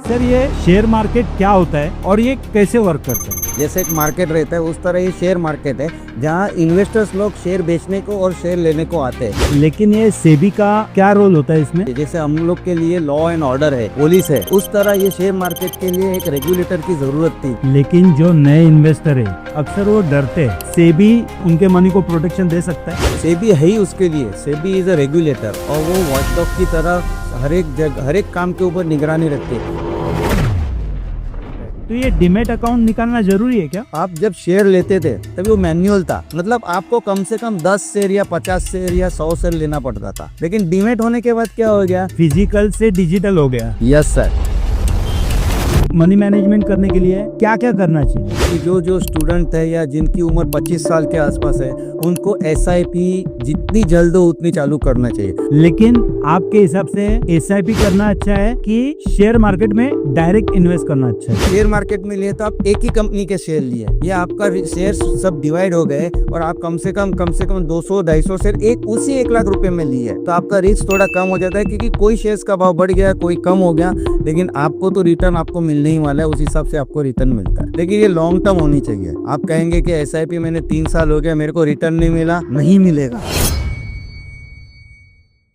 Sir ये share market क्या होता है और ये कैसे वर्क करता है? जैसे एक मार्केट रहता है उस तरह ये शेयर मार्केट है, जहाँ इन्वेस्टर्स लोग शेयर बेचने को और शेयर लेने को आते हैं। लेकिन ये सेबी का क्या रोल होता है इसमें? जैसे हम लोग के लिए लॉ एंड ऑर्डर है, पुलिस है, उस तरह ये शेयर मार्केट के लिए एक रेगुलेटर की जरूरत थी। लेकिन जो नए इन्वेस्टर है अक्सर वो डरते हैं, सेबी उनके मनी को प्रोटेक्शन दे सकता है? सेबी है ही उसके लिए, सेबी इज अ रेगुलेटर और वो वॉचडॉग की तरह हर एक काम के ऊपर निगरानी रखती है। तो ये डीमैट अकाउंट निकालना जरूरी है क्या? आप जब शेयर लेते थे तभी वो मैनुअल था, मतलब आपको कम से कम 10 शेयर या 50 शेयर या 100 शेयर लेना पड़ता था। लेकिन डीमैट होने के बाद क्या हो गया? फिजिकल से डिजिटल हो गया। Yes sir. मनी मैनेजमेंट करने के लिए क्या क्या करना चाहिए? कि जो स्टूडेंट है या जिनकी उम्र 25 साल के आसपास है, उनको SIP जितनी जल्द हो उतनी चालू करना चाहिए। लेकिन आपके हिसाब से SIP करना अच्छा है कि शेयर मार्केट में डायरेक्ट इन्वेस्ट करना अच्छा है? शेयर मार्केट में लिए तो आप एक ही कंपनी के शेयर लिए, ये आपका शेयर सब डिवाइड हो गए और आप कम से कम 200-250 शेयर उसी 1 लाख रुपए में लिए, तो आपका रिस्क थोड़ा कम हो जाता है, क्योंकि कोई शेयर का भाव बढ़ गया, कोई कम हो गया, लेकिन आपको तो रिटर्न आपको मिलने ही वाला है, उस हिसाब से आपको रिटर्न मिलता है। लेकिन ये लॉन्ग टर्म होनी चाहिए। आप कहेंगे कि SIP मैंने 3 साल हो गया, मेरे को रिटर्न नहीं मिला, नहीं मिलेगा।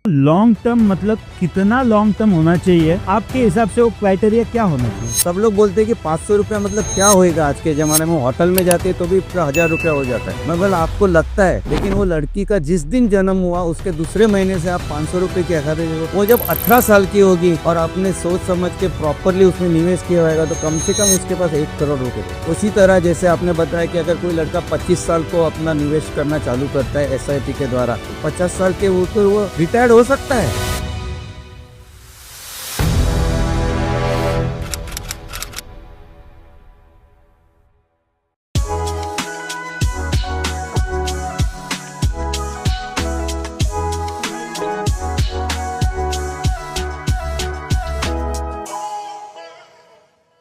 लॉन्ग टर्म मतलब कितना लॉन्ग टर्म होना चाहिए आपके हिसाब से? वो क्राइटेरिया क्या होना चाहिए? सब लोग बोलते हैं कि 500 रुपया मतलब क्या होएगा आज के जमाने में, होटल में जाते हैं तो भी 1000 रुपया हो जाता है। मतलब आपको लगता है, लेकिन वो लड़की का जिस दिन जन्म हुआ उसके दूसरे महीने से आप 500 रुपये की खाते हो। वो जब 18 साल की होगी और आपने सोच समझ के प्रॉपरली उसमें निवेश किया होगा तो कम से कम उसके पास 1 करोड़ रुपए। उसी तरह जैसे आपने बताया कि अगर कोई लड़का 25 साल को अपना निवेश करना चालू करता है SIP के द्वारा, 50 साल के ऊपर वो रिटायर्ड हो सकता है।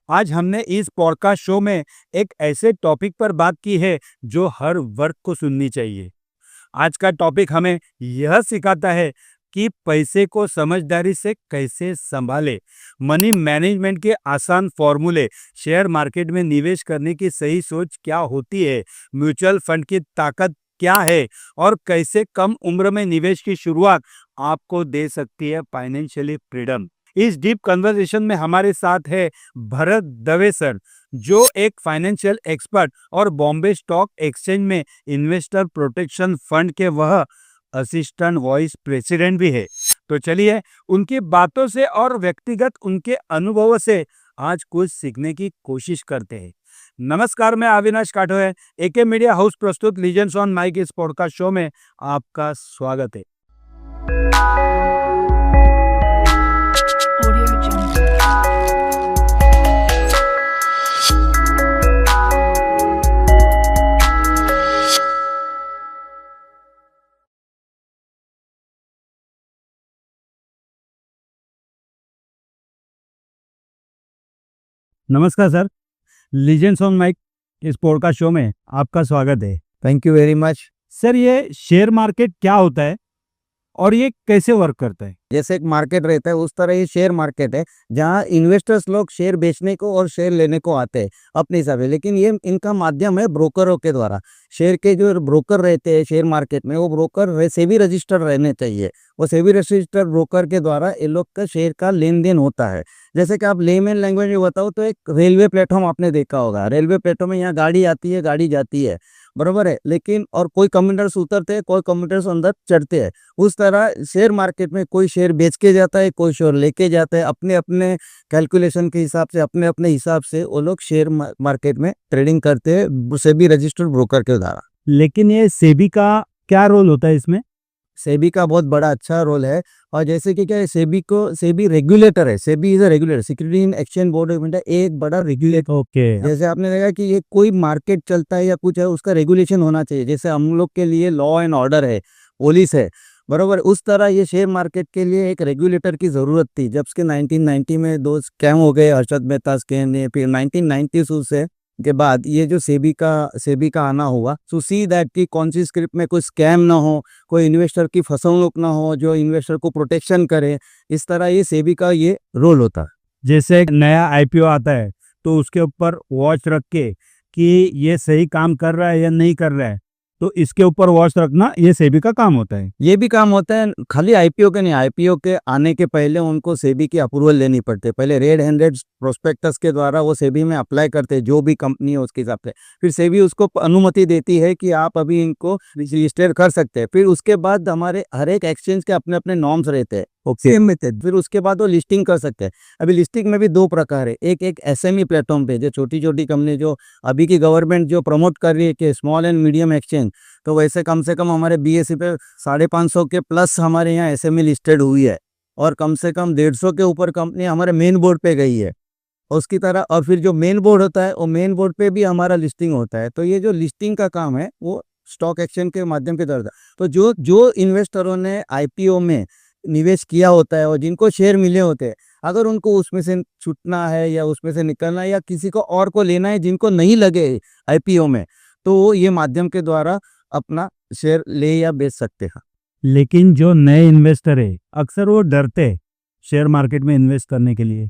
आज हमने इस पॉडकास्ट शो में एक ऐसे टॉपिक पर बात की है जो हर वर्ग को सुननी चाहिए। आज का टॉपिक हमें यह सिखाता है कि पैसे को समझदारी से कैसे संभाले, मनी मैनेजमेंट के आसान फॉर्मूले, शेयर मार्केट में निवेश करने की सही सोच क्या होती है, म्यूचुअल फंड की ताकत क्या है और कैसे कम उम्र में निवेश की शुरुआत आपको दे सकती है फाइनेंशियली फ्रीडम। इस डीप कन्वर्सेशन में हमारे साथ है भरत दवे सर, जो एक फाइनेंशियल एक्सपर्ट और बॉम्बे स्टॉक एक्सचेंज में इन्वेस्टर प्रोटेक्शन फंड के वह असिस्टेंट वाइस प्रेसिडेंट भी है। तो चलिए उनकी बातों से और व्यक्तिगत उनके अनुभवों से आज कुछ सीखने की कोशिश करते हैं। नमस्कार, मैं अविनाश काठोए, AK मीडिया हाउस प्रस्तुत लीजेंड्स ऑन माइक इस पॉडकास्ट शो में आपका स्वागत है। नमस्कार सर, लीजेंड्स ऑन माइक इस पॉडकास्ट शो में आपका स्वागत है। Thank you very much. Sir ये शेयर मार्केट क्या होता है और ये कैसे वर्क करता है? जैसे एक मार्केट रहता है उस तरह ये शेयर मार्केट है, जहाँ इन्वेस्टर्स लोग शेयर बेचने को और शेयर लेने को आते हैं अपने हिसाब से। लेकिन ये इनका माध्यम है ब्रोकरों के द्वारा। शेयर के जो ब्रोकर रहते हैं शेयर मार्केट में, वो ब्रोकर सेबी रजिस्टर्ड रहने चाहिए। वो सेबी रजिस्टर्ड ब्रोकर के द्वारा ये लोग का शेयर का लेन देन होता है। जैसे कि आप लेमैन लैंग्वेज में बताओ तो एक रेलवे प्लेटफॉर्म आपने देखा होगा। रेलवे प्लेटफॉर्म में यहाँ गाड़ी आती है, गाड़ी जाती है, बराबर है। लेकिन और कोई कम्यूटर्स उतरते हैं, कोई कम्यूटर्स अंदर चढ़ते हैं। उस तरह शेयर मार्केट में कोई शेयर बेच के जाता है, कोई शेयर लेके जाता है। अपने अपने कैलकुलेशन के हिसाब से, अपने अपने हिसाब से वो लोग शेयर मार्केट में ट्रेडिंग करते हैं सेबी रजिस्टर्ड ब्रोकर के द्वारा। लेकिन ये सेबी का क्या रोल होता है इसमें? सेबी का बहुत बड़ा अच्छा रोल है। और जैसे कि क्या है, सेबी रेगुलेटर है। SEBI is a regulator, security and exchange board of India एक बड़ा रेगुलेटर। ओके। जैसे आपने देखा कि ये कोई मार्केट चलता है या कुछ है, उसका रेगुलेशन होना चाहिए। जैसे हम लोग के लिए लॉ एंड ऑर्डर है, पुलिस है, बराबर। उस तरह ये शेयर मार्केट के लिए एक रेगुलेटर की जरूरत थी। जब के 1990 में 2 स्कैम हो गए, हर्षद मेहता स्कैम, फिर 1990 से के बाद ये जो सेबी का आना हुआ, सो सी दैट कि कौन सी स्क्रिप्ट में कोई स्कैम ना हो, कोई इन्वेस्टर की फसवणूक ना हो, जो इन्वेस्टर को प्रोटेक्शन करे। इस तरह ये सेबी का ये रोल होता है। जैसे एक नया आईपीओ आता है तो उसके ऊपर वॉच रख के कि ये सही काम कर रहा है या नहीं कर रहा है, तो इसके ऊपर वॉच रखना ये सेबी का काम होता है। ये भी काम होता है, खाली आईपीओ के नहीं, आईपीओ के आने के पहले उनको सेबी की अप्रूवल लेनी पड़ती है। पहले रेड हैंडेड प्रोस्पेक्टस के द्वारा वो सेबी में अप्लाई करते हैं, जो भी कंपनी है उसके हिसाब से। फिर सेबी उसको अनुमति देती है कि आप अभी इनको रजिस्टर कर सकते हैं। फिर उसके बाद हमारे हर एक एक्सचेंज के अपने अपने नॉर्म्स रहते हैं, सेम मेथड। फिर उसके बाद वो लिस्टिंग कर सकते हैं। अभी लिस्टिंग में भी दो प्रकार है, एक एसएमई प्लेटफॉर्म पे जो छोटी छोटी कंपनी जो अभी की गवर्नमेंट जो प्रमोट कर रही है कि स्मॉल एंड मीडियम एक्सचेंज, तो वैसे कम से कम हमारे बीएसई पे 550 के प्लस हमारे यहाँ एसएमई लिस्टेड हुई है, और कम से कम 150 के ऊपर कंपनी हमारे मेन बोर्ड पे गई है। और उसकी तरह, और फिर जो मेन बोर्ड होता है वो मेन बोर्ड पे भी हमारा लिस्टिंग होता है। तो ये जो लिस्टिंग का काम है वो स्टॉक एक्सचेंज के माध्यम के द्वारा। तो जो जो इन्वेस्टरों ने आईपीओ में निवेश किया होता है और जिनको शेयर मिले होते हैं, अगर उनको उसमें से छूटना है या उसमें से निकलना है या किसी को और को लेना है जिनको नहीं लगे आईपीओ में, तो वो ये माध्यम के द्वारा अपना शेयर ले या बेच सकते हैं। लेकिन जो नए इन्वेस्टर है अक्सर वो डरते हैं शेयर मार्केट में इन्वेस्ट करने के लिए,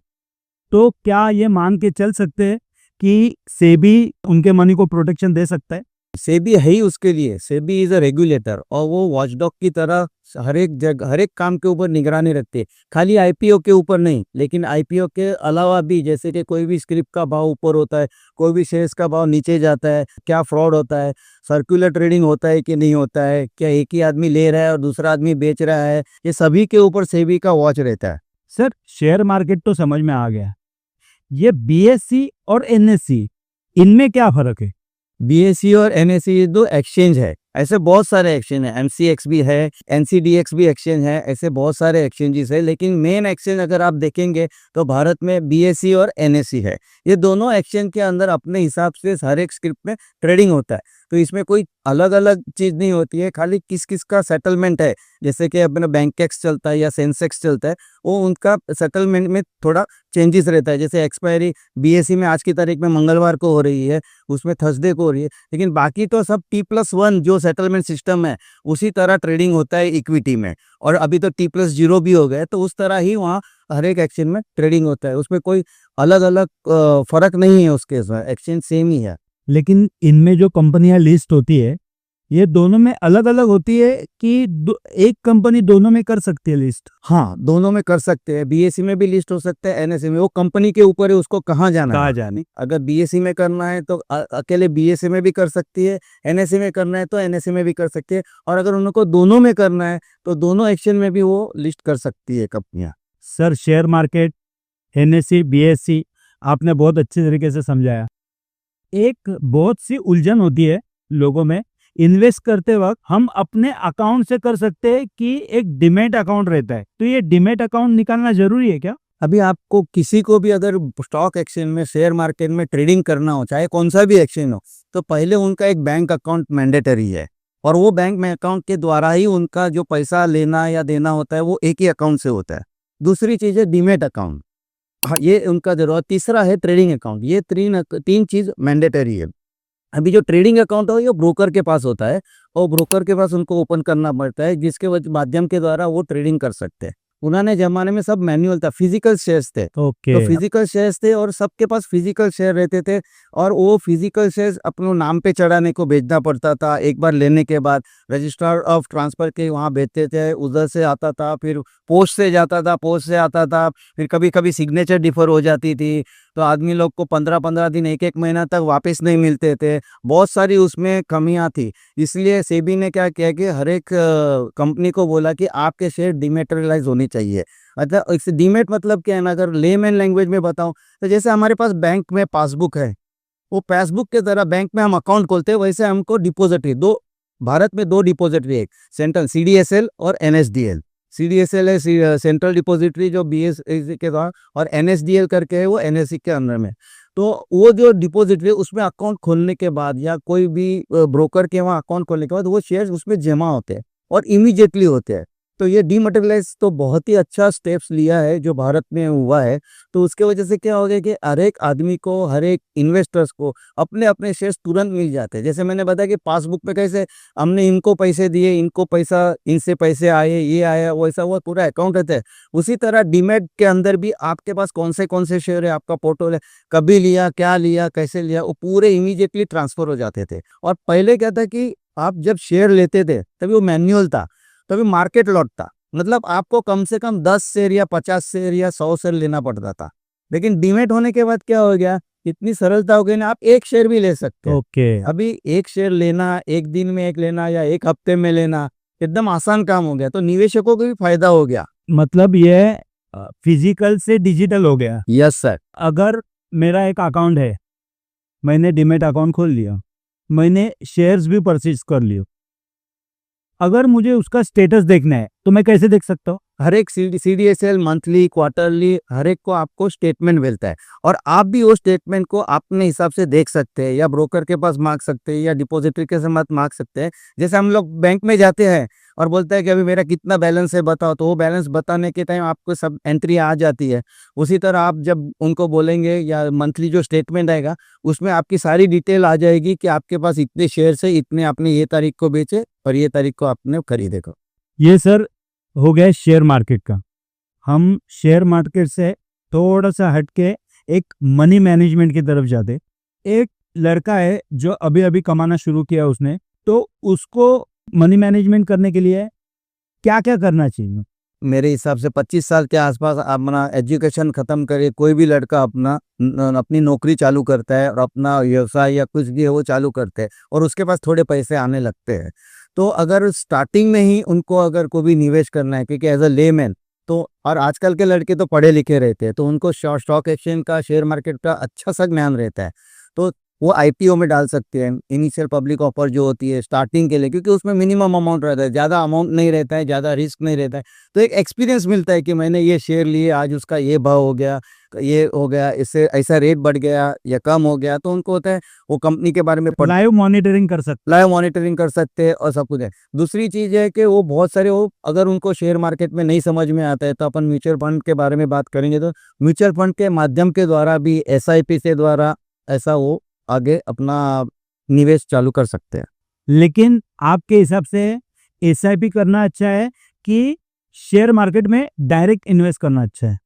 तो क्या ये मान के चल सकते हैं कि सेबी उनके मनी को प्रोटेक्शन दे सकता है? सेबी है ही उसके लिए, सेबी इज अ रेगुलेटर, और वो वॉचडॉग की तरह हर एक जगह हर एक काम के ऊपर निगरानी रखती है। खाली आईपीओ के ऊपर नहीं, लेकिन आईपीओ के अलावा भी, जैसे कि कोई भी स्क्रिप्ट का भाव ऊपर होता है, कोई भी शेयर्स का भाव नीचे जाता है, क्या फ्रॉड होता है, सर्कुलर ट्रेडिंग होता है कि नहीं होता है, क्या एक ही आदमी ले रहा है और दूसरा आदमी बेच रहा है, ये सभी के ऊपर सेबी का वॉच रहता है। सर, शेयर मार्केट तो समझ में आ गया, ये बीएसई और एनएसई इनमें क्या फर्क है? बीएसई और एनएसई दो एक्सचेंज है, ऐसे बहुत सारे एक्सचेंज है, एमसीएक्स भी है, एनसीडीएक्स भी एक्सचेंज है, ऐसे बहुत सारे एक्सचेंजेस है। लेकिन मेन एक्सचेंज अगर आप देखेंगे तो भारत में बीएसई और एनएसई है। ये दोनों एक्सचेंज के अंदर अपने हिसाब से हर एक स्क्रिप्ट में ट्रेडिंग होता है, तो इसमें कोई अलग अलग चीज़ नहीं होती है, खाली किस किस का सेटलमेंट है। जैसे कि अपना बैंकेक्स चलता है या सेंसेक्स चलता है, वो उनका सेटलमेंट में थोड़ा चेंजेस रहता है। जैसे एक्सपायरी बीएसई में आज की तारीख में मंगलवार को हो रही है, उसमें थर्सडे को हो रही है, लेकिन बाकी तो सब T+1 जो सेटलमेंट सिस्टम है उसी तरह ट्रेडिंग होता है इक्विटी में। और अभी तो T+0 भी हो गए, तो उस तरह ही वहाँ हर एक एक्सचेंज में ट्रेडिंग होता है, उसमें कोई अलग अलग फर्क नहीं है, उसके एक्सचेंज सेम ही है। लेकिन इनमें जो कंपनियां लिस्ट होती है ये दोनों में अलग अलग होती है कि एक कंपनी दोनों में कर सकती है लिस्ट? हाँ, दोनों में कर सकते हैं, बीएसई में भी लिस्ट हो सकता है, एनएसई में। वो कंपनी के ऊपर है उसको कहाँ जाना कहाँ है। जाने? अगर बीएसई में करना है तो अकेले बीएसई में भी कर सकती है, एनएसई में करना है तो एनएसई में भी कर सकती है, और अगर उनको दोनों में करना है तो दोनों एक्सचेंज में भी वो लिस्ट कर सकती है कंपनियां। Sir, share market, NSE, BSE आपने बहुत अच्छे तरीके से समझाया। एक बहुत सी उलझन होती है लोगों में, इन्वेस्ट करते वक्त हम अपने अकाउंट से कर सकते हैं कि एक डीमैट अकाउंट रहता है, तो ये डीमैट अकाउंट निकालना जरूरी है क्या? अभी आपको किसी को भी अगर स्टॉक एक्सचेंज में, शेयर मार्केट में ट्रेडिंग करना हो, चाहे कौन सा भी एक्सचेंज हो, तो पहले उनका एक बैंक अकाउंट मैंडेटरी है, और वो बैंक में अकाउंट के द्वारा ही उनका जो पैसा लेना या देना होता है वो एक ही अकाउंट से होता है। दूसरी चीज़ है डीमैट अकाउंट, हाँ, ये उनका जरूरत। तीसरा है ट्रेडिंग अकाउंट। ये तीन चीज़ मैंडेटरी है। अभी जो ट्रेडिंग अकाउंट है ये ब्रोकर के पास होता है, और ब्रोकर के पास उनको ओपन करना पड़ता है, जिसके माध्यम के द्वारा वो ट्रेडिंग कर सकते हैं। पुराने जमाने में सब मैनुअल था, फिजिकल शेयर्स थे, ओके। तो फिजिकल शेयर्स थे और सबके पास फिजिकल शेयर रहते थे, और वो फिजिकल शेयर्स अपने नाम पे चढ़ाने को भेजना पड़ता था। एक बार लेने के बाद रजिस्ट्रार ऑफ ट्रांसफर के वहाँ भेजते थे, उधर से आता था, फिर पोस्ट से जाता था, पोस्ट से आता था, फिर कभी कभी सिग्नेचर डिफर हो जाती थी, तो आदमी लोग को 15-15 दिन, एक एक महीना तक वापस नहीं मिलते थे। बहुत सारी उसमें कमियां थी। इसलिए सेबी ने क्या किया कि हर एक कंपनी को बोला कि आपके शेयर डिमेटेरियलाइज होने चाहिए। अच्छा, इससे डीमेट मतलब क्या है ना, अगर लेमैन लैंग्वेज में बताऊं तो जैसे हमारे पास बैंक में पासबुक है, वो पासबुक के तरह बैंक में हम अकाउंट खोलते हैं, वैसे हमको डिपॉजिटरी दो, भारत में दो डिपॉजिटरी है, सेंट्रल सीडीएसएल और एनएसडीएल। सीडीएसएल है सेंट्रल डिपॉजिटरी जो बीएसई के द्वारा, और एनएसडीएल करके है वो एनएसई के अंदर में। तो वो जो डिपॉजिटरी है उसमें अकाउंट खोलने के बाद या कोई भी ब्रोकर के वहाँ अकाउंट खोलने के बाद वो शेयर्स उसमें जमा होते हैं और इमीडिएटली होते हैं। तो ये डीमटेरियलाइज़ तो बहुत ही अच्छा स्टेप्स लिया है जो भारत में हुआ है। तो उसके वजह से क्या हो गया कि हर एक आदमी को, हर एक इन्वेस्टर्स को अपने-अपने शेयर्स तुरंत मिल जाते हैं। जैसे मैंने बताया कि पासबुक पे कैसे हमने इनको पैसे दिए, इनको पैसा इनसे पैसे आए, ये आया, वैसा वो पूरा अकाउंट रहता है। उसी तरह डीमैट के अंदर भी आपके पास कौन से शेयर है, आपका पोर्टफोलियो है, कभी लिया, कैसे लिया, वो पूरे इमीडिएटली ट्रांसफ़र हो जाते थे। और पहले क्या था कि आप जब शेयर लेते थे, तभी वो मैनुअल था, तभी मार्केट लॉट था। मतलब आपको कम से कम 10 शेयर या 50 शेयर या 100 शेयर लेना पड़ता था। लेकिन डीमैट होने के बाद क्या हो गया, इतनी सरलता हो गई ना, आप 1 शेयर भी ले सकते हैं। ओके। अभी 1 शेयर लेना, 1 दिन में 1 लेना या 1 हफ्ते में लेना, एकदम आसान काम हो गया। तो निवेशकों को भी फ़ायदा हो गया। मतलब ये फिजिकल से डिजिटल हो गया। Yes sir. अगर मेरा एक अकाउंट है, मैंने डीमैट अकाउंट खोल लिया, मैंने शेयर्स भी परचेज कर लिए, अगर मुझे उसका स्टेटस देखना है तो मैं कैसे देख सकता हूँ? हर एक सीडीएसएल मंथली, क्वार्टरली हर एक को आपको स्टेटमेंट मिलता है और आप भी वो स्टेटमेंट को अपने हिसाब से देख सकते हैं या ब्रोकर के पास माँग सकते हैं या डिपॉजिटरी के साथ माँग सकते हैं। जैसे हम लोग बैंक में जाते हैं और बोलते हैं कि अभी मेरा कितना बैलेंस है बताओ, तो वो बैलेंस बताने के टाइम आपको सब एंट्री आ जाती है। उसी तरह आप जब उनको बोलेंगे या मंथली जो स्टेटमेंट आएगा, उसमें आपकी सारी डिटेल आ जाएगी कि आपके पास इतने शेयर्स है, इतने आपने ये तारीख को बेचे और ये तारीख को आपने खरीदे को। ये सर हो गया शेयर मार्केट का। हम शेयर मार्केट से थोड़ा-सा हट के एक मनी मैनेजमेंट की तरफ जाते। एक लड़का है जो अभी-अभी कमाना शुरू किया उसने, तो उसको मनी मैनेजमेंट करने के लिए क्या-क्या करना चाहिए? मेरे हिसाब से 25 साल के आसपास अपना एजुकेशन खत्म करे कोई भी लड़का अपनी नौकरी चालू करता है और अपना व्यवसाय या कुछ भी है वो चालू करते हैं और उसके पास थोड़े पैसे आने लगते हैं। तो अगर स्टार्टिंग में ही उनको अगर कोई भी निवेश करना है, क्योंकि एज अ लेमैन तो, और आजकल के लड़के तो पढ़े लिखे रहते हैं, तो उनको स्टॉक एक्सचेंज का, शेयर मार्केट का अच्छा सा ज्ञान रहता है। तो वो आईपीओ में डाल सकते हैं, इनिशियल पब्लिक ऑफर जो होती है स्टार्टिंग के लिए, क्योंकि उसमें मिनिमम अमाउंट रहता है, ज़्यादा अमाउंट नहीं रहता है, ज़्यादा रिस्क नहीं रहता है। तो एक एक्सपीरियंस मिलता है कि मैंने ये शेयर लिए, आज उसका ये भाव हो गया, ये हो गया, इससे ऐसा रेट बढ़ गया या कम हो गया, तो उनको होता है वो कंपनी के बारे में लाइव मॉनिटरिंग कर सकते। लाइव मॉनिटरिंग कर सकते हैं और सब कुछ है। दूसरी चीज़ है कि वो बहुत सारे, वो अगर उनको शेयर मार्केट में नहीं समझ में आता है, तो अपन म्यूचुअल फंड के बारे में बात करेंगे, तो म्यूचुअल फंड के माध्यम के द्वारा भी एसआईपी से द्वारा ऐसा वो आगे अपना निवेश चालू कर सकते हैं। लेकिन आपके हिसाब से एसआईपी करना अच्छा है कि शेयर मार्केट में डायरेक्ट इन्वेस्ट करना अच्छा है?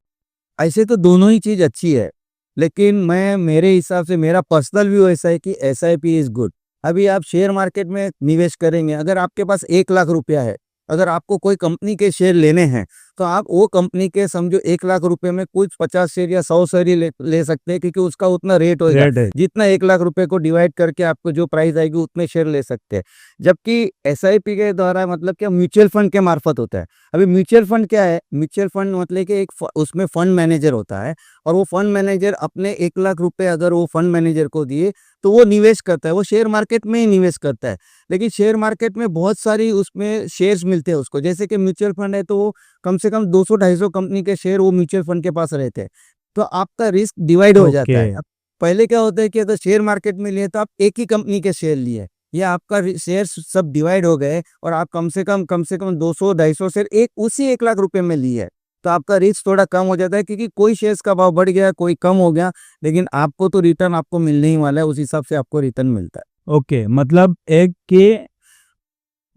ऐसे तो दोनों ही चीज़ अच्छी है, लेकिन मेरे हिसाब से मेरा पर्सनल व्यू ऐसा है कि एसआईपी इज़ गुड। अभी आप शेयर मार्केट में निवेश करेंगे, अगर आपके पास 1 लाख रुपया है, अगर आपको कोई कंपनी के शेयर लेने हैं, तो आप वो कंपनी के समझो 1 लाख रुपए में कुछ 50 शेयर या 100 शेयर ही ले सकते हैं, क्योंकि उसका उतना रेट होगा। रेट है। जितना 1 लाख रुपए को डिवाइड करके आपको जो प्राइस आएगी उतने शेयर ले सकते हैं। जबकि एसआईपी के द्वारा मतलब क्या, म्यूचुअल फंड के मार्फत होता है। अभी म्यूचुअल फंड क्या है? म्यूचुअल फंड मतलब कि एक उसमें फंड मैनेजर होता है और वो फंड मैनेजर अपने 1 लाख रुपए अगर वो फंड मैनेजर को दिए, तो वो निवेश करता है, वो शेयर मार्केट में ही निवेश करता है। लेकिन शेयर मार्केट में बहुत सारी उसमें शेयर्स मिलते हैं उसको, जैसे कि म्यूचुअल फंड है तो वो कम से कम 200-250 कंपनी के शेयर वो म्यूचुअल फंड के पास रहते हैं। तो आपका रिस्क डिवाइड हो जाता है। ओके। अब पहले क्या होता है कि अगर शेयर मार्केट में लिए तो आप एक ही कंपनी के शेयर लिए, या आपका शेयर सब डिवाइड हो गए और आप कम से कम 200-250 शेयर एक उसी 1 लाख रुपए में लिए, तो आपका रिस्क थोड़ा कम हो जाता है, क्योंकि कोई शेयर्स का भाव बढ़ गया, कोई कम हो गया, लेकिन आपको तो रिटर्न आपको मिलने ही वाला है, उस हिसाब से आपको रिटर्न मिलता है। ओके, मतलब एक कि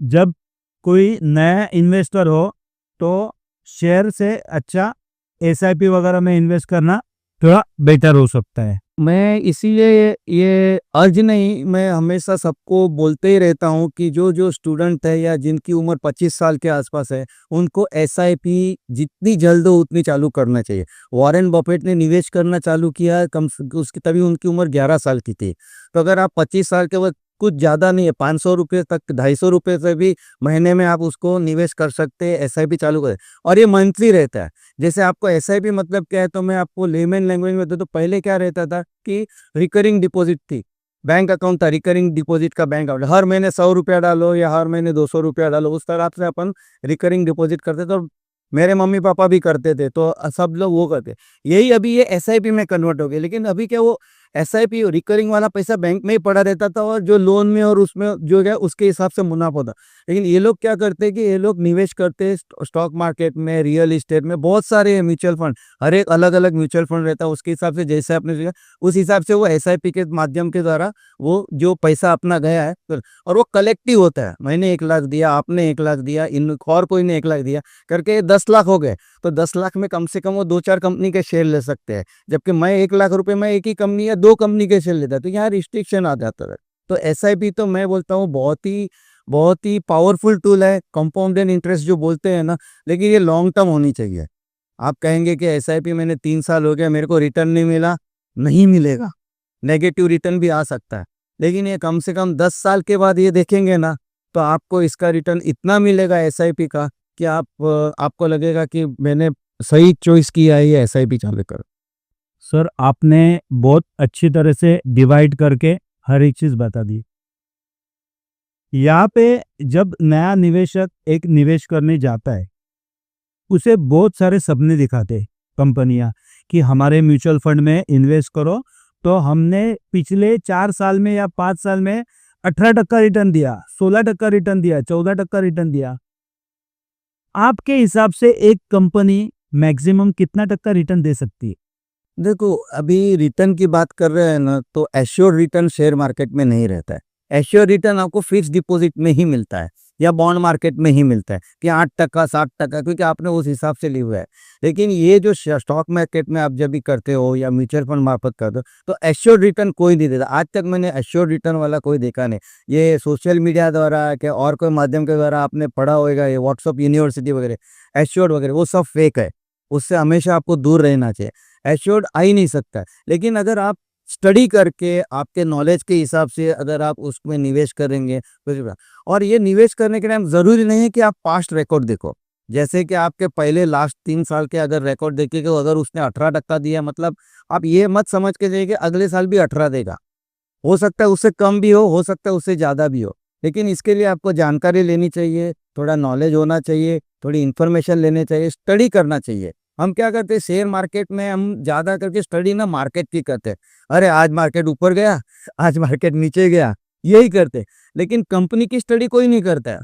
जब कोई नया इन्वेस्टर हो तो शेयर से अच्छा एसआईपी वगैरह में इन्वेस्ट करना थोड़ा बेटर हो सकता है। मैं इसीलिए ये अर्ज नहीं, मैं हमेशा सबको बोलते ही रहता हूँ कि जो स्टूडेंट है या जिनकी उम्र 25 साल के आसपास है, उनको एसआईपी जितनी जल्द हो उतनी चालू करना चाहिए। वॉरेन बफेट ने निवेश करना चालू किया उसकी तभी उनकी उम्र 11 साल की थी। तो अगर आप 25 साल के वक्त, कुछ ज़्यादा नहीं है, 500 रुपये तक, 250 रुपये से भी महीने में आप उसको निवेश कर सकते हैं, एसआईपी चालू करें, और ये मंथली रहता है। जैसे आपको एसआईपी मतलब क्या है, तो मैं आपको लेमन लैंग्वेज में बताऊं, तो पहले क्या रहता था कि रिकरिंग डिपॉजिट थी, बैंक अकाउंट था, रिकरिंग डिपॉजिट का बैंक अकाउंट, हर महीने 100 रुपया डालो या हर महीने 200 रुपया डालो, उस तरह से अपन रिकरिंग डिपॉजिट करते थे, और मेरे मम्मी पापा भी करते थे, तो सब लोग वो करते। यही अभी ये एसआईपी में कन्वर्ट हो गया, लेकिन अभी क्या वो एसआईपी रिकरिंग वाला पैसा बैंक में ही पड़ा रहता था और जो लोन में और उसमें जो है उसके हिसाब से मुनाफा होता। लेकिन ये लोग क्या करते हैं कि ये लोग निवेश करते हैं स्टॉक मार्केट में, रियल एस्टेट में, बहुत सारे म्यूचुअल फंड, हर एक अलग-अलग म्यूचुअल फंड रहता है, उसके हिसाब से जैसे आपने सोचा उस हिसाब से वो एसआईपी के माध्यम के द्वारा वो जो पैसा अपना गया है और वो कलेक्टिव होता है। मैंने 1 लाख दिया, आपने 1 लाख दिया, इन और कोई ने 1 लाख दिया करके 10 लाख हो गए। तो 10 लाख में कम से कम वो 2-4 कंपनी के शेयर ले सकते हैं। जबकि मैं 1 लाख रुपए में एक ही कंपनी या 2 कंपनी के शेयर लेता, तो यहाँ रिस्ट्रिक्शन आ जाता है। तो एसआईपी तो मैं बोलता हूँ बहुत ही पावरफुल टूल है, कंपाउंडेड इंटरेस्ट जो बोलते हैं ना, लेकिन ये लॉन्ग टर्म होनी चाहिए। आप कहेंगे कि एसआईपी मैंने 3 साल हो गया, मेरे को रिटर्न नहीं मिला, नहीं मिलेगा। नेगेटिव रिटर्न भी आ सकता है, लेकिन ये कम से कम 10 साल के बाद ये देखेंगे ना, तो आपको इसका रिटर्न इतना मिलेगा एसआईपी का कि आपको लगेगा कि मैंने सही चॉइस किया है ये एसआईपी चालू कर। सर, आपने बहुत अच्छी तरह से डिवाइड करके हर एक चीज़ बता दी। यहाँ पे जब नया निवेशक एक निवेश करने जाता है, उसे बहुत सारे सपने दिखाते कंपनियां कि हमारे म्यूचुअल फंड में इन्वेस्ट करो, तो हमने पिछले 4 साल में या 5 साल में 18% रिटर्न दिया, 16% रिटर्न दिया, 14% रिटर्न दिया। आपके हिसाब से एक कंपनी मैक्सिमम कितना टक्का रिटर्न दे सकती है? देखो, अभी रिटर्न की बात कर रहे हैं ना, तो एश्योर रिटर्न शेयर मार्केट में नहीं रहता है। एश्योर रिटर्न आपको फिक्स डिपॉजिट में ही मिलता है या बॉन्ड मार्केट में ही मिलता है कि 8% 7%, क्योंकि आपने उस हिसाब से लिया हुआ है। लेकिन ये जो स्टॉक मार्केट में आप जब भी करते हो या म्यूचुअल फंड मार्फत करते हो, तो एश्योर रिटर्न कोई नहीं देता। आज तक मैंने एश्योर रिटर्न वाला कोई देखा नहीं। ये सोशल मीडिया द्वारा क्या और कोई माध्यम के द्वारा आपने पढ़ा होगा, ये व्हाट्सअप यूनिवर्सिटी वगैरह एश्योर्ड वगैरह, वो सब फेक है। उससे हमेशा आपको दूर रहना चाहिए। एश्योर्ड आ ही नहीं सकता है। लेकिन अगर आप स्टडी करके आपके नॉलेज के हिसाब से अगर आप उसमें निवेश करेंगे और ये निवेश करने के टाइम ज़रूरी नहीं है कि आप पास्ट रिकॉर्ड देखो। जैसे कि आपके पहले लास्ट 3 साल के अगर रिकॉर्ड देखेंगे, अगर उसने 18% दिया, मतलब आप ये मत समझ के जाइए कि अगले साल भी 18 देगा। हो सकता है उससे कम भी हो सकता है उससे ज़्यादा भी हो। लेकिन इसके लिए आपको जानकारी लेनी चाहिए, थोड़ा नॉलेज होना चाहिए, थोड़ी इन्फॉर्मेशन लेनी चाहिए, स्टडी करना चाहिए। हम क्या करते हैं शेयर मार्केट में, हम ज़्यादा करके स्टडी ना मार्केट की करते हैं। अरे आज मार्केट ऊपर गया, आज मार्केट नीचे गया, यही करते हैं। लेकिन कंपनी की स्टडी कोई नहीं करता है।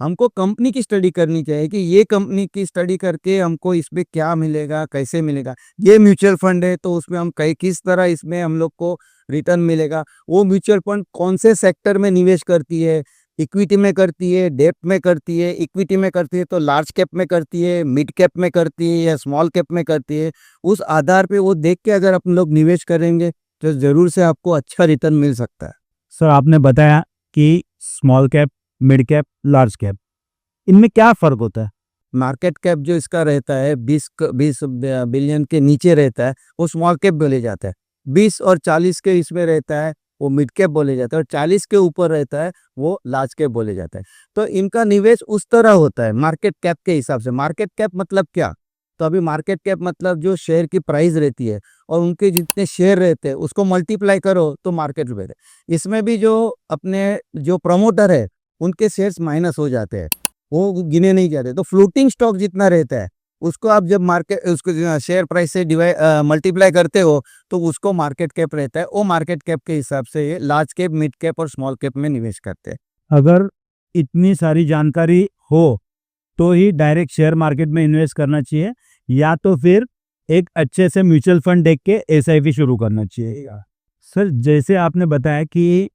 हमको कंपनी की स्टडी करनी चाहिए कि ये कंपनी की स्टडी करके हमको इसमें क्या मिलेगा, कैसे मिलेगा। ये म्यूचुअल फंड है तो उसमें हम किस तरह इसमें हम लोग को रिटर्न मिलेगा। वो म्यूचुअल फंड कौन से सेक्टर में निवेश करती है, इक्विटी में करती है, डेब्ट में करती है। इक्विटी में करती है तो लार्ज कैप में करती है, मिड कैप में करती है या स्मॉल कैप में करती है। उस आधार पे वो देख के अगर अपन लोग निवेश करेंगे तो ज़रूर से आपको अच्छा रिटर्न मिल सकता है। सर, आपने बताया कि small cap, mid cap, large cap, इनमें क्या फ़र्क होता है? मार्केट कैप जो इसका रहता है 20 बिलियन के नीचे रहता है, वो स्मॉल कैप बोले जाता है। 20 और 40 के इसमें रहता है, वो मिड कैप बोले जाता है, और 40 के ऊपर रहता है, वो लार्ज कैप बोले जाता है। तो इनका निवेश उस तरह होता है मार्केट कैप के हिसाब से। मार्केट कैप मतलब क्या? तो अभी मार्केट कैप मतलब जो शेयर की प्राइस रहती है और उनके जितने शेयर रहते हैं उसको मल्टीप्लाई करो तो मार्केट वैल्यू। इसमें भी जो अपने जो प्रमोटर है उनके शेयर्स माइनस हो जाते हैं, वो गिने नहीं जाते। तो फ्लोटिंग स्टॉक जितना रहता है उसको आप जब मार्केट उसको शेयर प्राइस से मल्टीप्लाई करते हो तो उसको मार्केट कैप रहता है। वो मार्केट कैप के हिसाब से ये लार्ज कैप, मिड कैप और स्मॉल कैप में निवेश करते हैं। अगर इतनी सारी जानकारी हो तो ही डायरेक्ट शेयर मार्केट में इन्वेस्ट करना चाहिए, या तो फिर एक अच्छे से म्यूचुअल फंड देख के एसआईपी शुरू करना चाहिए। सर, जैसे आपने बताया कि